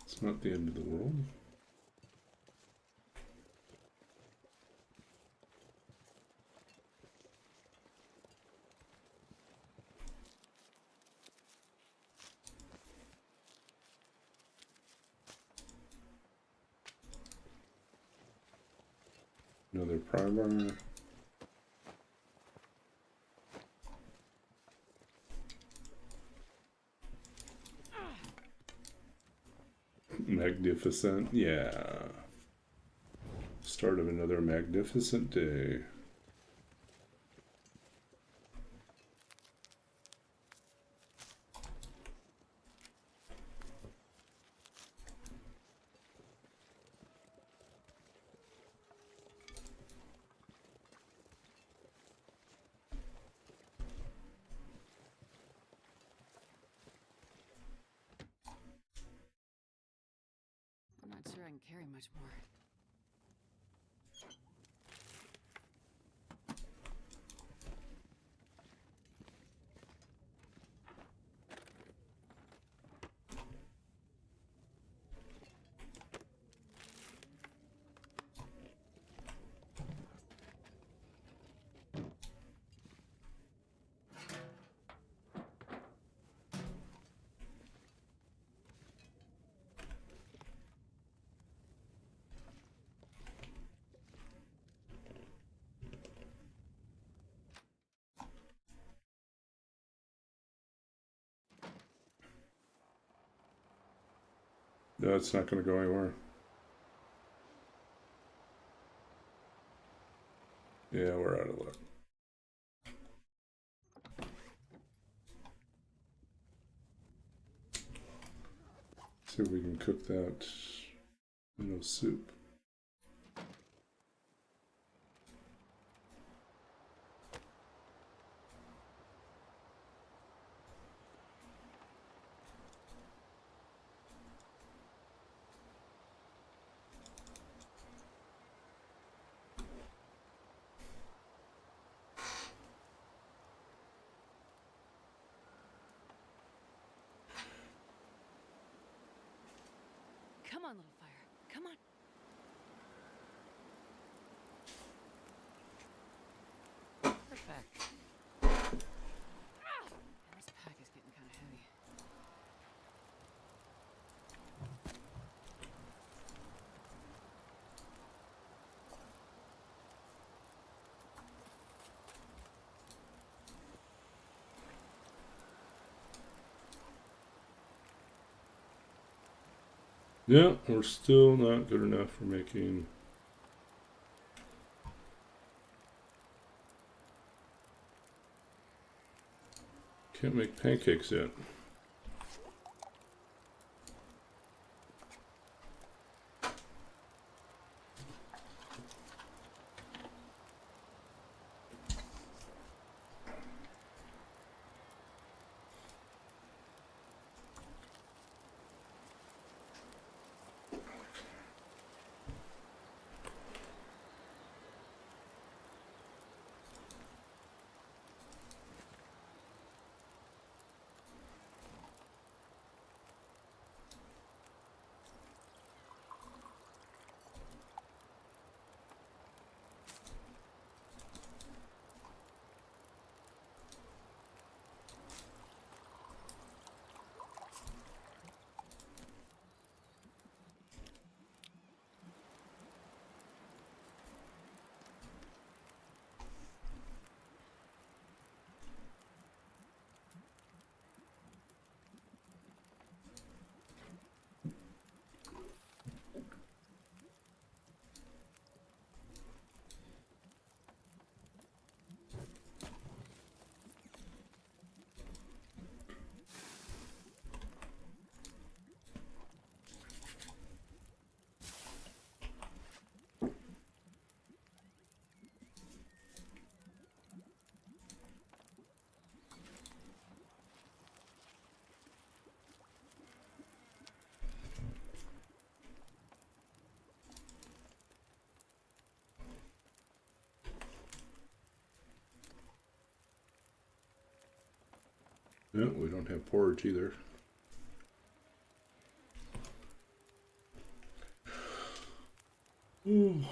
it's not the end of the world. Another primer. Magnificent, yeah. Start of another magnificent day. I'm not sure I can carry much more. No, it's not going to go anywhere. Yeah, we're out of luck. See if we can cook that minnow soup. Come on, little fire. Come on. Perfect. And this pack is getting kind of heavy. Yeah, we're still not good enough for making... Can't make pancakes yet. No, we don't have porridge either. Ooh.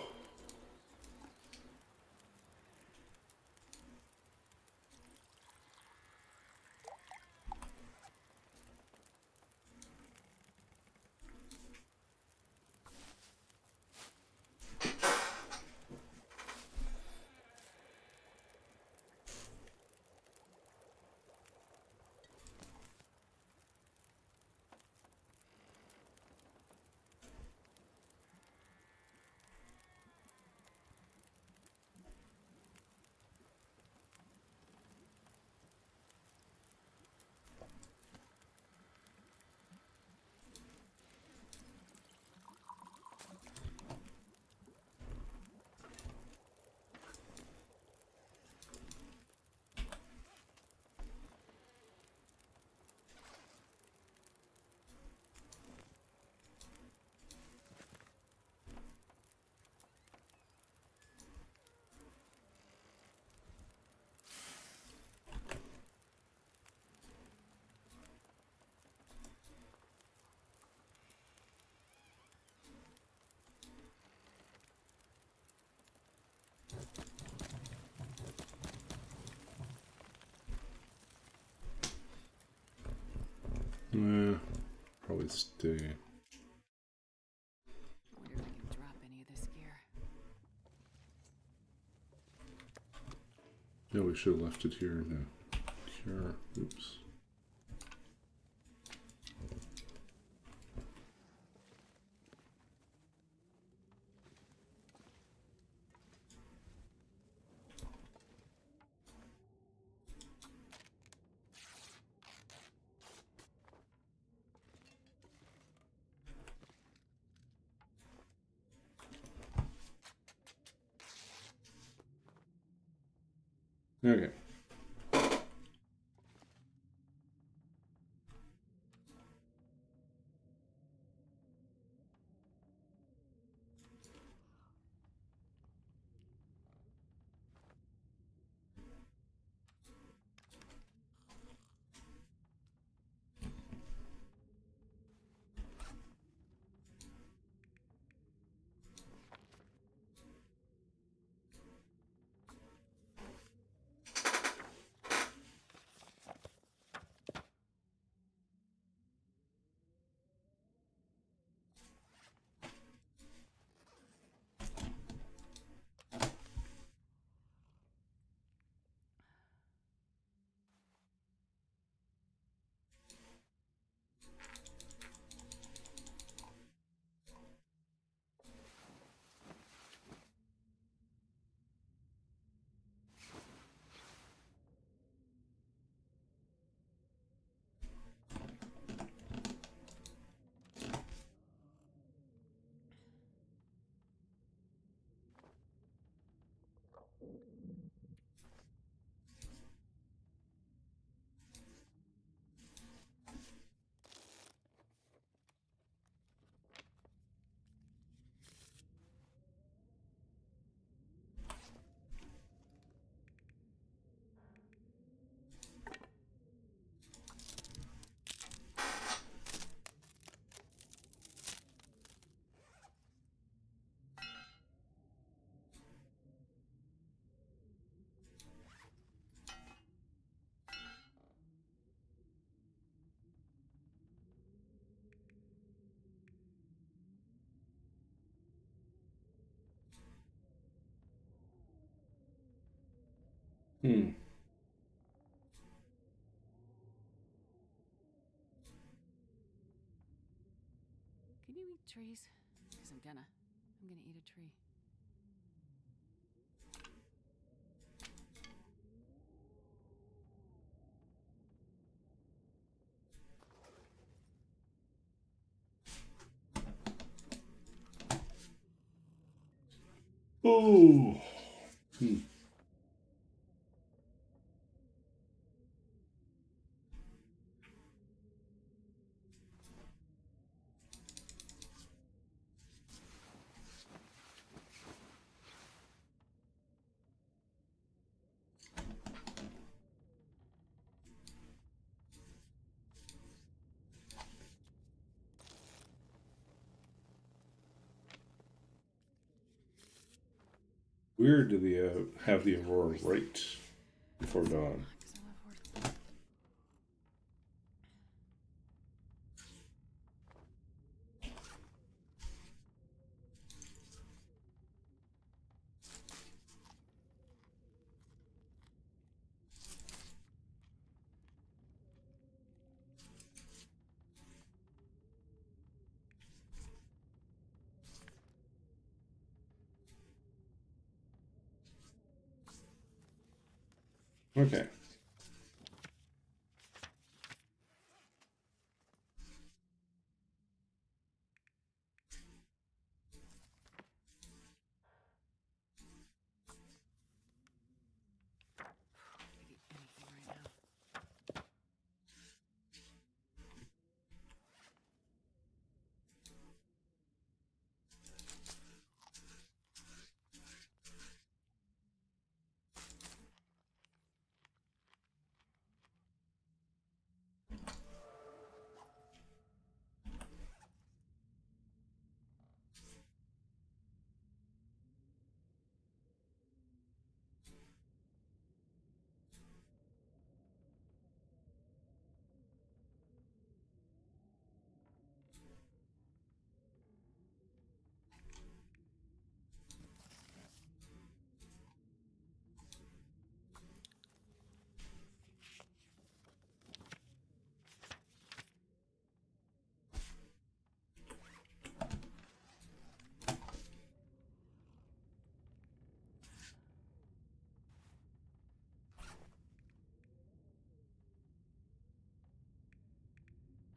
Probably stay. Wonder if I can drop any of this gear. Yeah, we should have left it here. No. Sure. Oops. Okay. Hmm. Can you eat trees? Because I'm gonna eat a tree. Oh. Hmm. Weird do they have the Aurora right before dawn? 'Cause I love horses. Okay. I could eat anything right now.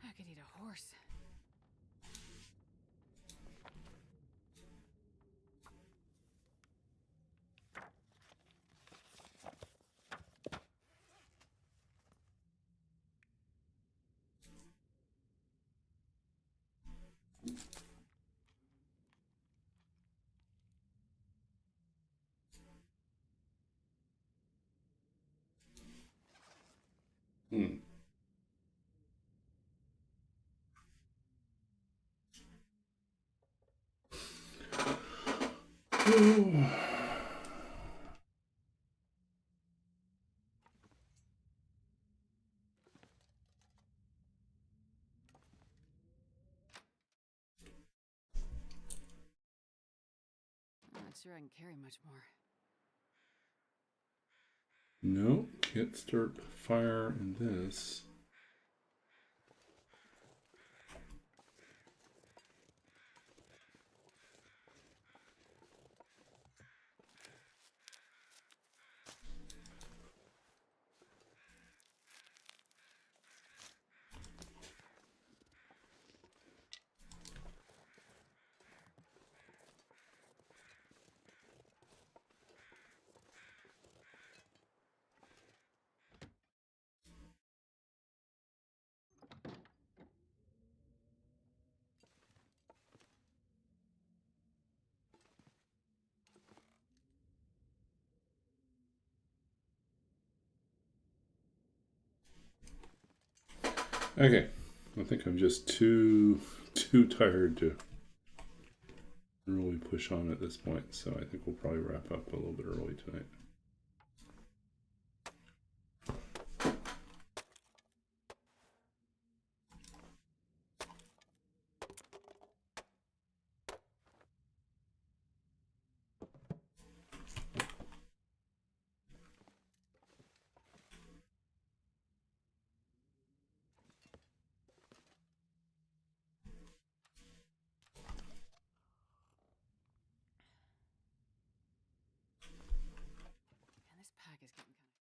I could eat a horse. Hmm. I'm not sure I can carry much more. No, can't start fire in this. Okay, I think I'm just too tired to really push on at this point, so I think we'll probably wrap up a little bit early tonight. And this pack is getting kind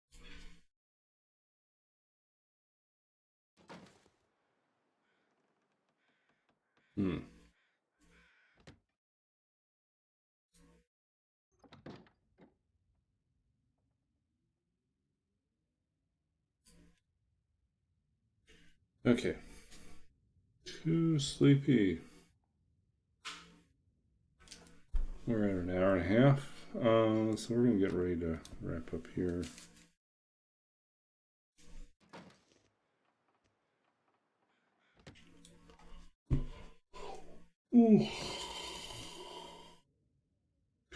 Hmm. Okay. Too sleepy. We're at an hour and a half, so we're gonna get ready to wrap up here. Ooh.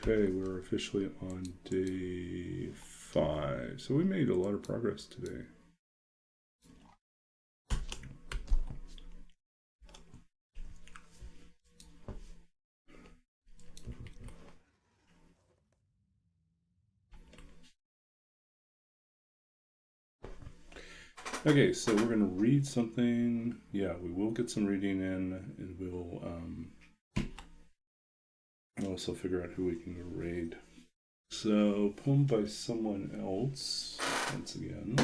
Okay, we're officially on day 5. So we made a lot of progress today. Okay, so we're going to read something. Yeah, we will get some reading in, and we'll also figure out who we can raid. So, poem by someone else, once again.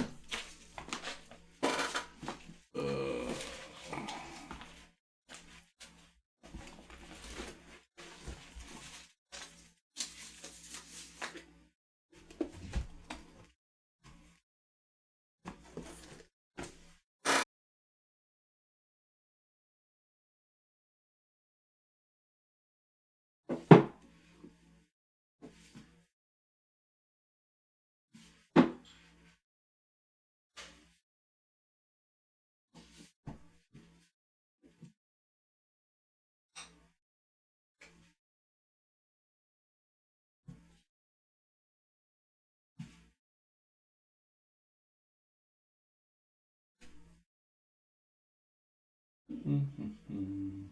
Mm-hmm.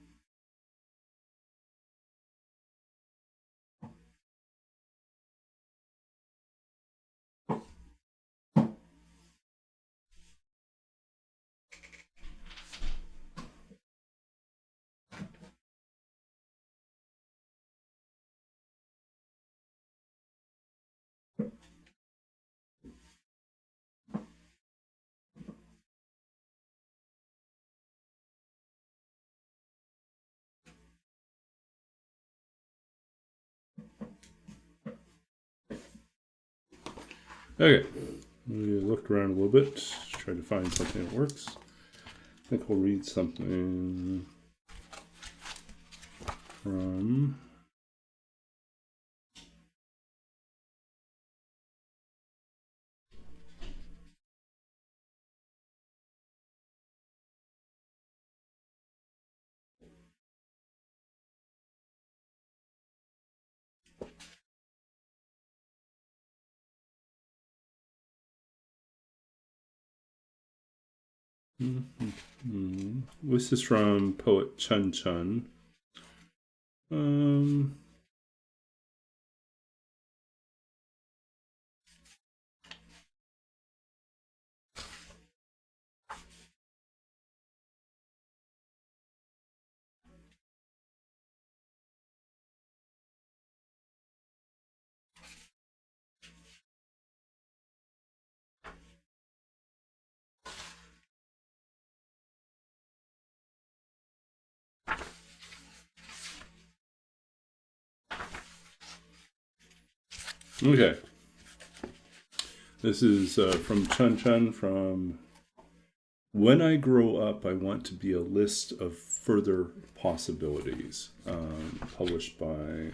Okay, we looked around a little bit, tried to find something that works. I think we'll read something from this is from poet Chun Chun. Okay, this is from Chun Chun from When I Grow Up, I Want to Be a List of Further Possibilities, published by,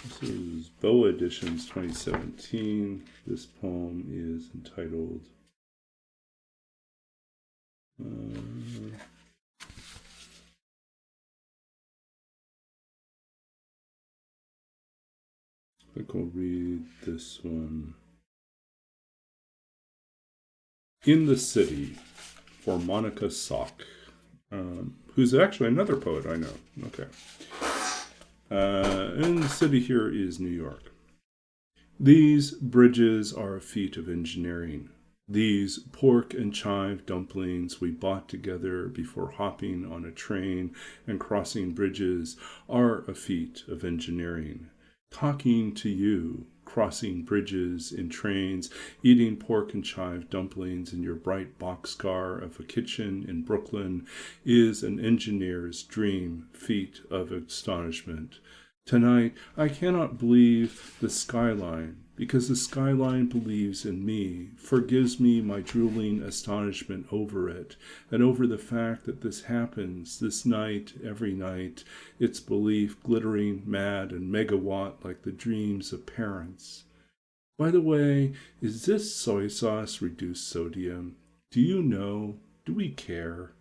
this is Boa Editions 2017. This poem is entitled I think we'll read this one. In the City, for Monica Sock, who's actually another poet I know. Okay. And the city here is New York. These bridges are a feat of engineering. These pork and chive dumplings we bought together before hopping on a train and crossing bridges are a feat of engineering. Talking to you, crossing bridges in trains, eating pork and chive dumplings in your bright boxcar of a kitchen in Brooklyn is an engineer's dream feat of astonishment. Tonight, I cannot believe the skyline, because the skyline believes in me, forgives me my drooling astonishment over it, and over the fact that this happens, this night, every night, its belief glittering, mad, and megawatt like the dreams of parents. By the way, is this soy sauce reduced sodium? Do you know? Do we care?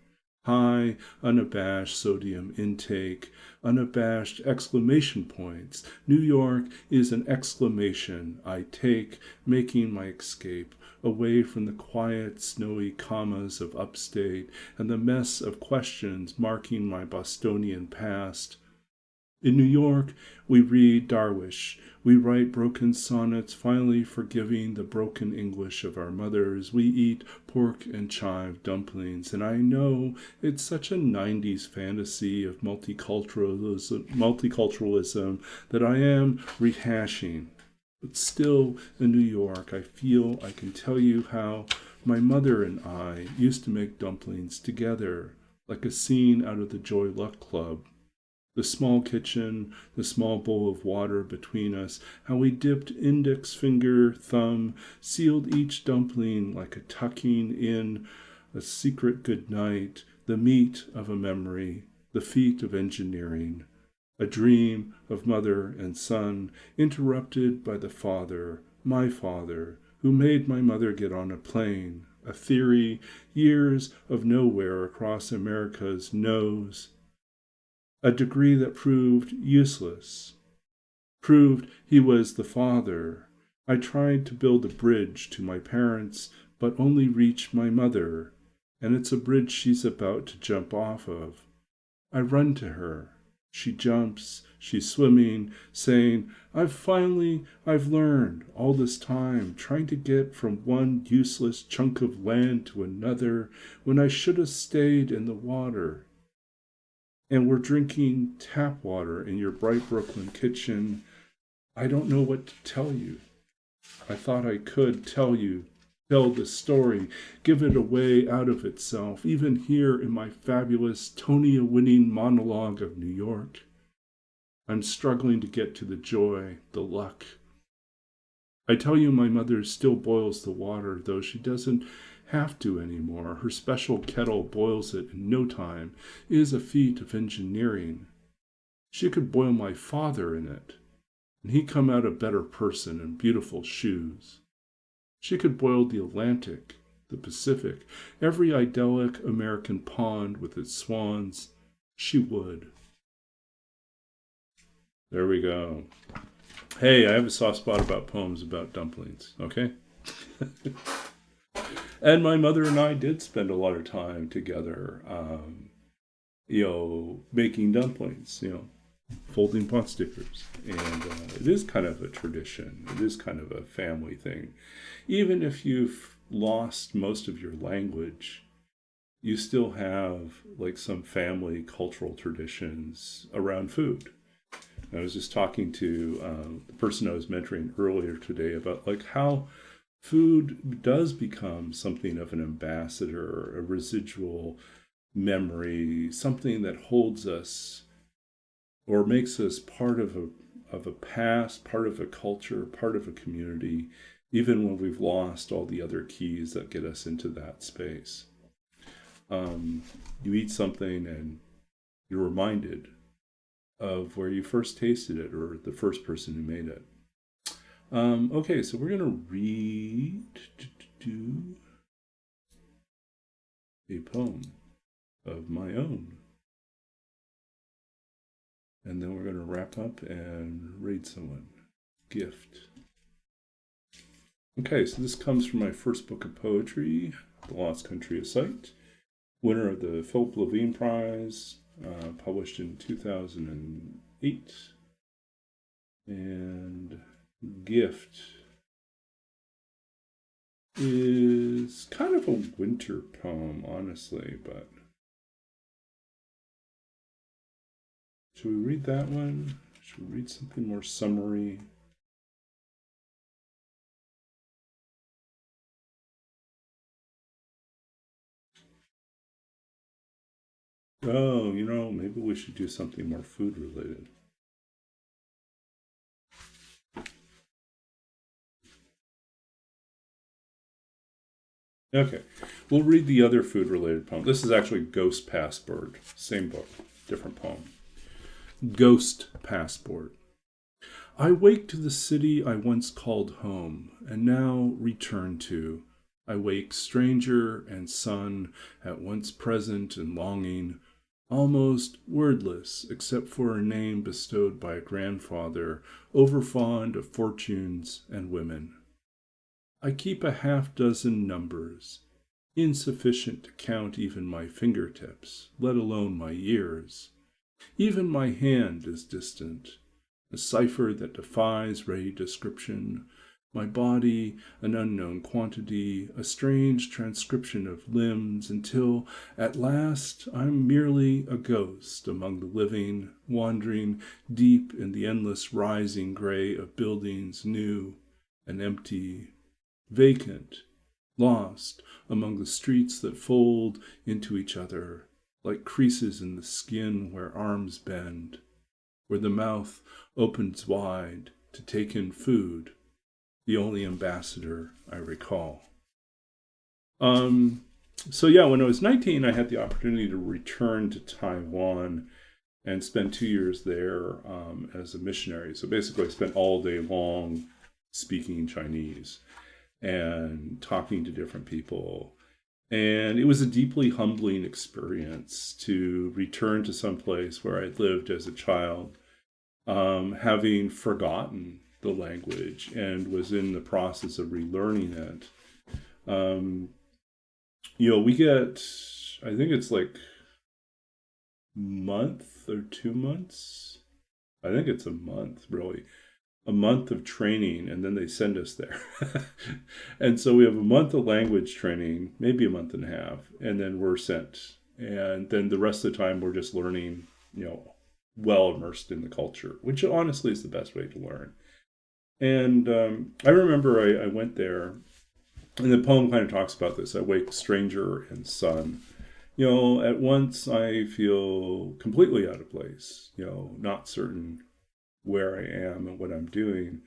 High, unabashed sodium intake, unabashed exclamation points. New York is an exclamation I take, making my escape away from the quiet, snowy commas of upstate and the mess of questions marking my Bostonian past. In New York, we read Darwish. We write broken sonnets, finally forgiving the broken English of our mothers. We eat pork and chive dumplings, and I know it's such a 90s fantasy of multiculturalism that I am rehashing. But still, in New York, I feel I can tell you how my mother and I used to make dumplings together, like a scene out of the Joy Luck Club. The small kitchen, the small bowl of water between us, how we dipped index finger, thumb, sealed each dumpling like a tucking in, a secret good night, the meat of a memory, the feat of engineering, a dream of mother and son, interrupted by the father, my father, who made my mother get on a plane, a theory, years of nowhere across America's nose, a degree that proved useless, proved he was the father. I tried to build a bridge to my parents, but only reached my mother, and it's a bridge she's about to jump off of. I run to her. She jumps, she's swimming, saying, I've learned all this time, trying to get from one useless chunk of land to another when I should have stayed in the water. And we're drinking tap water in your bright Brooklyn kitchen. I don't know what to tell you. I thought I could tell the story, give it away out of itself, even here in my fabulous Tonia-winning monologue of New York. I'm struggling to get to the joy, the luck. I tell you my mother still boils the water, though she doesn't have to anymore. Her special kettle boils it in no time. It is a feat of engineering. She could boil my father in it, and he'd come out a better person in beautiful shoes. She could boil the Atlantic, the Pacific, every idyllic American pond with its swans. She would. There we go. Hey, I have a soft spot about poems about dumplings, okay? And my mother and I did spend a lot of time together, making dumplings, folding pot stickers. And it is kind of a tradition. It is kind of a family thing. Even if you've lost most of your language, you still have like some family cultural traditions around food. I was just talking to the person I was mentoring earlier today about like how food does become something of an ambassador, a residual memory, something that holds us or makes us part of a past, part of a culture, part of a community, even when we've lost all the other keys that get us into that space. You eat something and you're reminded of where you first tasted it or the first person who made it. Okay, so we're going to read a poem of my own. And then we're going to wrap up and read someone. Gift. Okay, so this comes from my first book of poetry, The Lost Country of Sight, winner of the Philip Levine Prize, published in 2008. And Gift is kind of a winter poem, honestly, but should we read that one? Should we read something more summery? Oh, maybe we should do something more food related. Okay, we'll read the other food related poem. This is actually Ghost Passport, same book, different poem. Ghost Passport. I wake to the city I once called home, and now return to, I wake stranger and son, at once present and longing, almost wordless, except for a name bestowed by a grandfather, overfond of fortunes and women. I keep a half dozen numbers, insufficient to count even my fingertips, let alone my years. Even my hand is distant, a cipher that defies ready description. My body, an unknown quantity, a strange transcription of limbs, until at last I'm merely a ghost among the living, wandering deep in the endless rising gray of buildings new and empty, vacant, lost among the streets that fold into each other like creases in the skin where arms bend, where the mouth opens wide to take in food, the only ambassador I recall. Um, so yeah, when I was 19, I had the opportunity to return to Taiwan and spend 2 years there as a missionary. So basically, I spent all day long speaking Chinese and talking to different people. And it was a deeply humbling experience to return to some place where I'd lived as a child, having forgotten the language and was in the process of relearning it. Um, we get, I think it's like month or 2 months. I think it's a month, really. A month of training, and then they send us there. And so we have a month of language training, maybe a month and a half, and then we're sent. And then the rest of the time we're just learning, well immersed in the culture, which honestly is the best way to learn. And I remember I went there, and the poem kind of talks about this. I wake stranger and son. At once I feel completely out of place, not certain where I am and what I'm doing.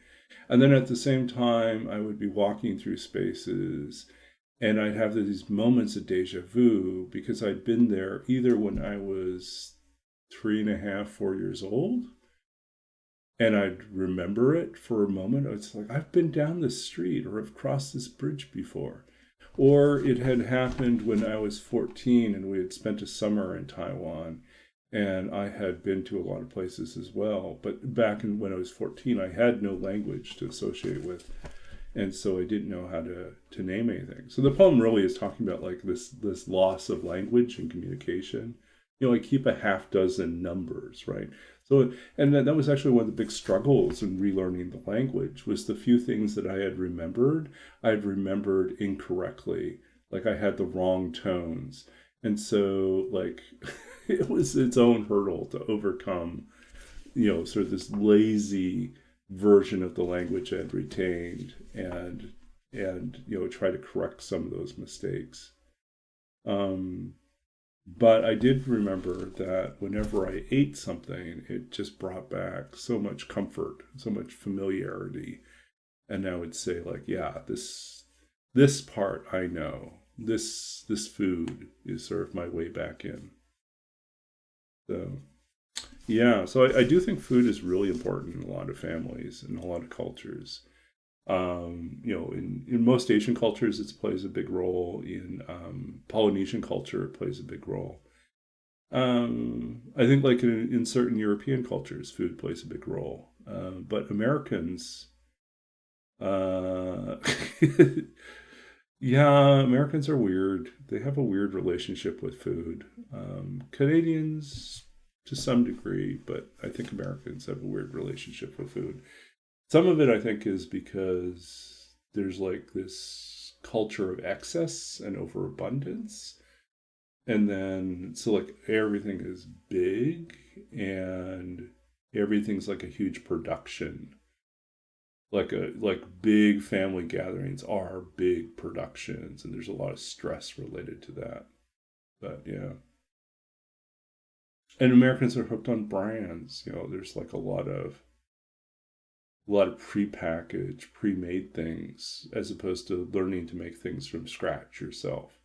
And then at the same time, I would be walking through spaces and I'd have these moments of deja vu because I'd been there either when I was 3.5, 4 years old, and I'd remember it for a moment. It's like, I've been down this street or I've crossed this bridge before. Or it had happened when I was 14 and we had spent a summer in Taiwan. And I had been to a lot of places as well. But back when I was 14, I had no language to associate with. And so I didn't know how to name anything. So the poem really is talking about like this loss of language and communication. I keep a half dozen numbers, right? So, and that was actually one of the big struggles in relearning the language, was the few things that I had remembered incorrectly. Like I had the wrong tones. And so like it was its own hurdle to overcome, sort of this lazy version of the language I'd retained and try to correct some of those mistakes. But I did remember that whenever I ate something, it just brought back so much comfort, so much familiarity. And I would say like, yeah, this part I know. This food is sort of my way back in. So yeah, so I do think food is really important in a lot of families and a lot of cultures. In most Asian cultures, it plays a big role. In Polynesian culture, it plays a big role. I think like in certain European cultures, food plays a big role. But Americans, uh, yeah, Americans are weird. They have a weird relationship with food. Canadians, to some degree, but I think Americans have a weird relationship with food. Some of it, I think, is because there's like this culture of excess and overabundance. And then, so like everything is big and everything's like a huge production. Like big family gatherings are big productions, and there's a lot of stress related to that. But yeah. And Americans are hooked on brands. There's like a lot of prepackaged, pre-made things as opposed to learning to make things from scratch yourself.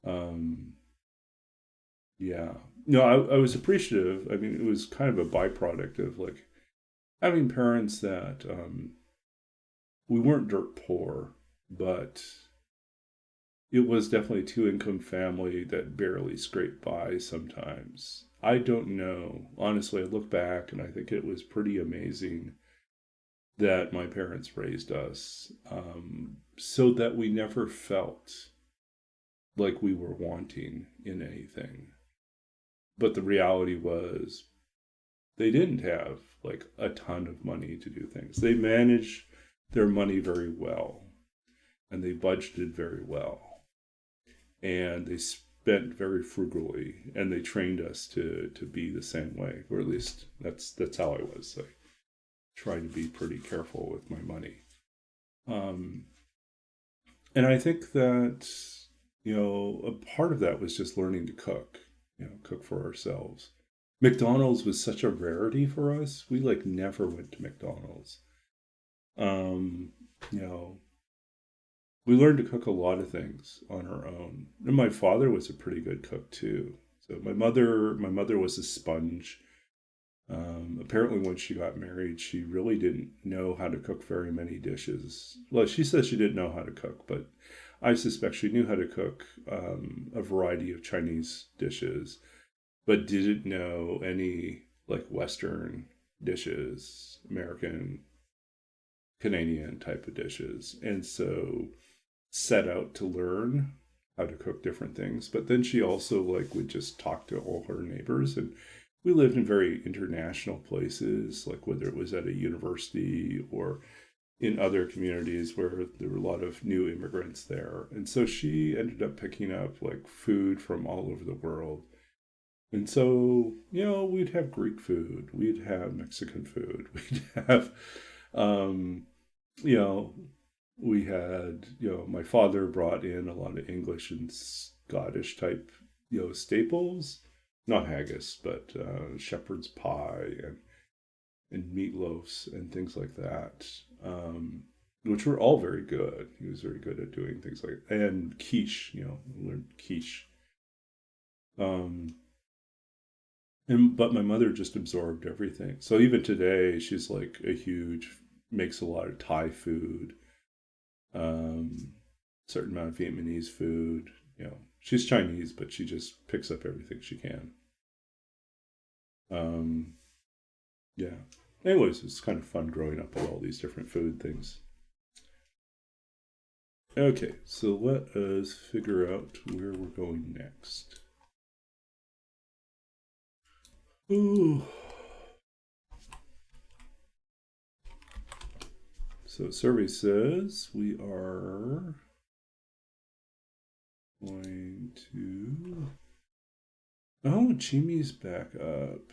Um, yeah. No, I was appreciative. I mean, it was kind of a byproduct of like having parents that we weren't dirt poor, but it was definitely a two-income family that barely scraped by sometimes. I don't know. Honestly, I look back and I think it was pretty amazing that my parents raised us, so that we never felt like we were wanting in anything. But the reality was they didn't have like a ton of money to do things. They managed their money very well and they budgeted very well and they spent very frugally and they trained us to be the same way, or at least that's how I was. I tried to be pretty careful with my money. Um, and I think that, a part of that was just learning to cook, cook for ourselves. McDonald's was such a rarity for us. We like never went to McDonald's. Um, you know, we learned to cook a lot of things on our own. And my father was a pretty good cook too. So my mother was a sponge. Apparently, when she got married, she really didn't know how to cook very many dishes. Well, she says she didn't know how to cook, but I suspect she knew how to cook a variety of Chinese dishes, but didn't know any like Western dishes, American, Canadian type of dishes. And so set out to learn how to cook different things. But then she also like would just talk to all her neighbors, and we lived in very international places, like whether it was at a university or in other communities where there were a lot of new immigrants there. And so she ended up picking up like food from all over the world. And so, we'd have Greek food, we'd have Mexican food, we'd have, um, you know, we had, my father brought in a lot of English and Scottish type, staples, not haggis, but shepherd's pie and meatloafs and things like that, which were all very good. He was very good at doing things like, and quiche, learned quiche. Um, but my mother just absorbed everything. So even today, she's like makes a lot of Thai food, um, certain amount of Vietnamese food. She's Chinese, but she just picks up everything she can. Um, yeah. Anyways, it's kind of fun growing up with all these different food things. Okay, so let us figure out where we're going next. Ooh. So survey says we are going to. Oh, Chimi's back up.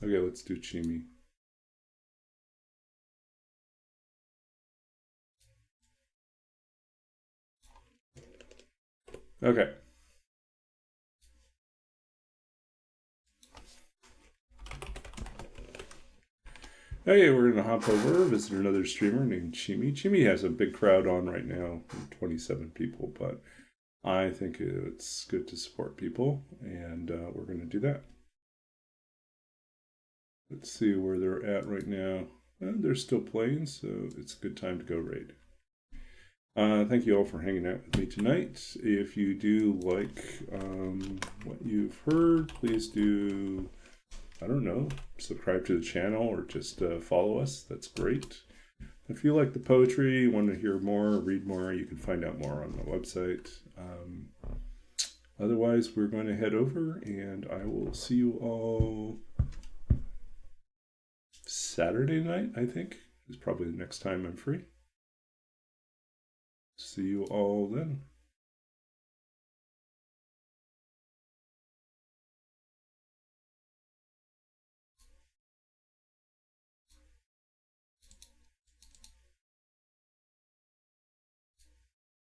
Okay, let's do Chimi. Okay. Okay, we're going to hop over, visit another streamer named Chimi. Chimi has a big crowd on right now, 27 people, but I think it's good to support people, and we're going to do that. Let's see where they're at right now. They're still playing, so it's a good time to go raid. Thank you all for hanging out with me tonight. If you do like what you've heard, please do, I don't know, subscribe to the channel or just follow us. That's great. If you like the poetry, want to hear more, read more, you can find out more on the website. Otherwise, we're going to head over, and I will see you all Saturday night, I think, is probably the next time I'm free. See you all then.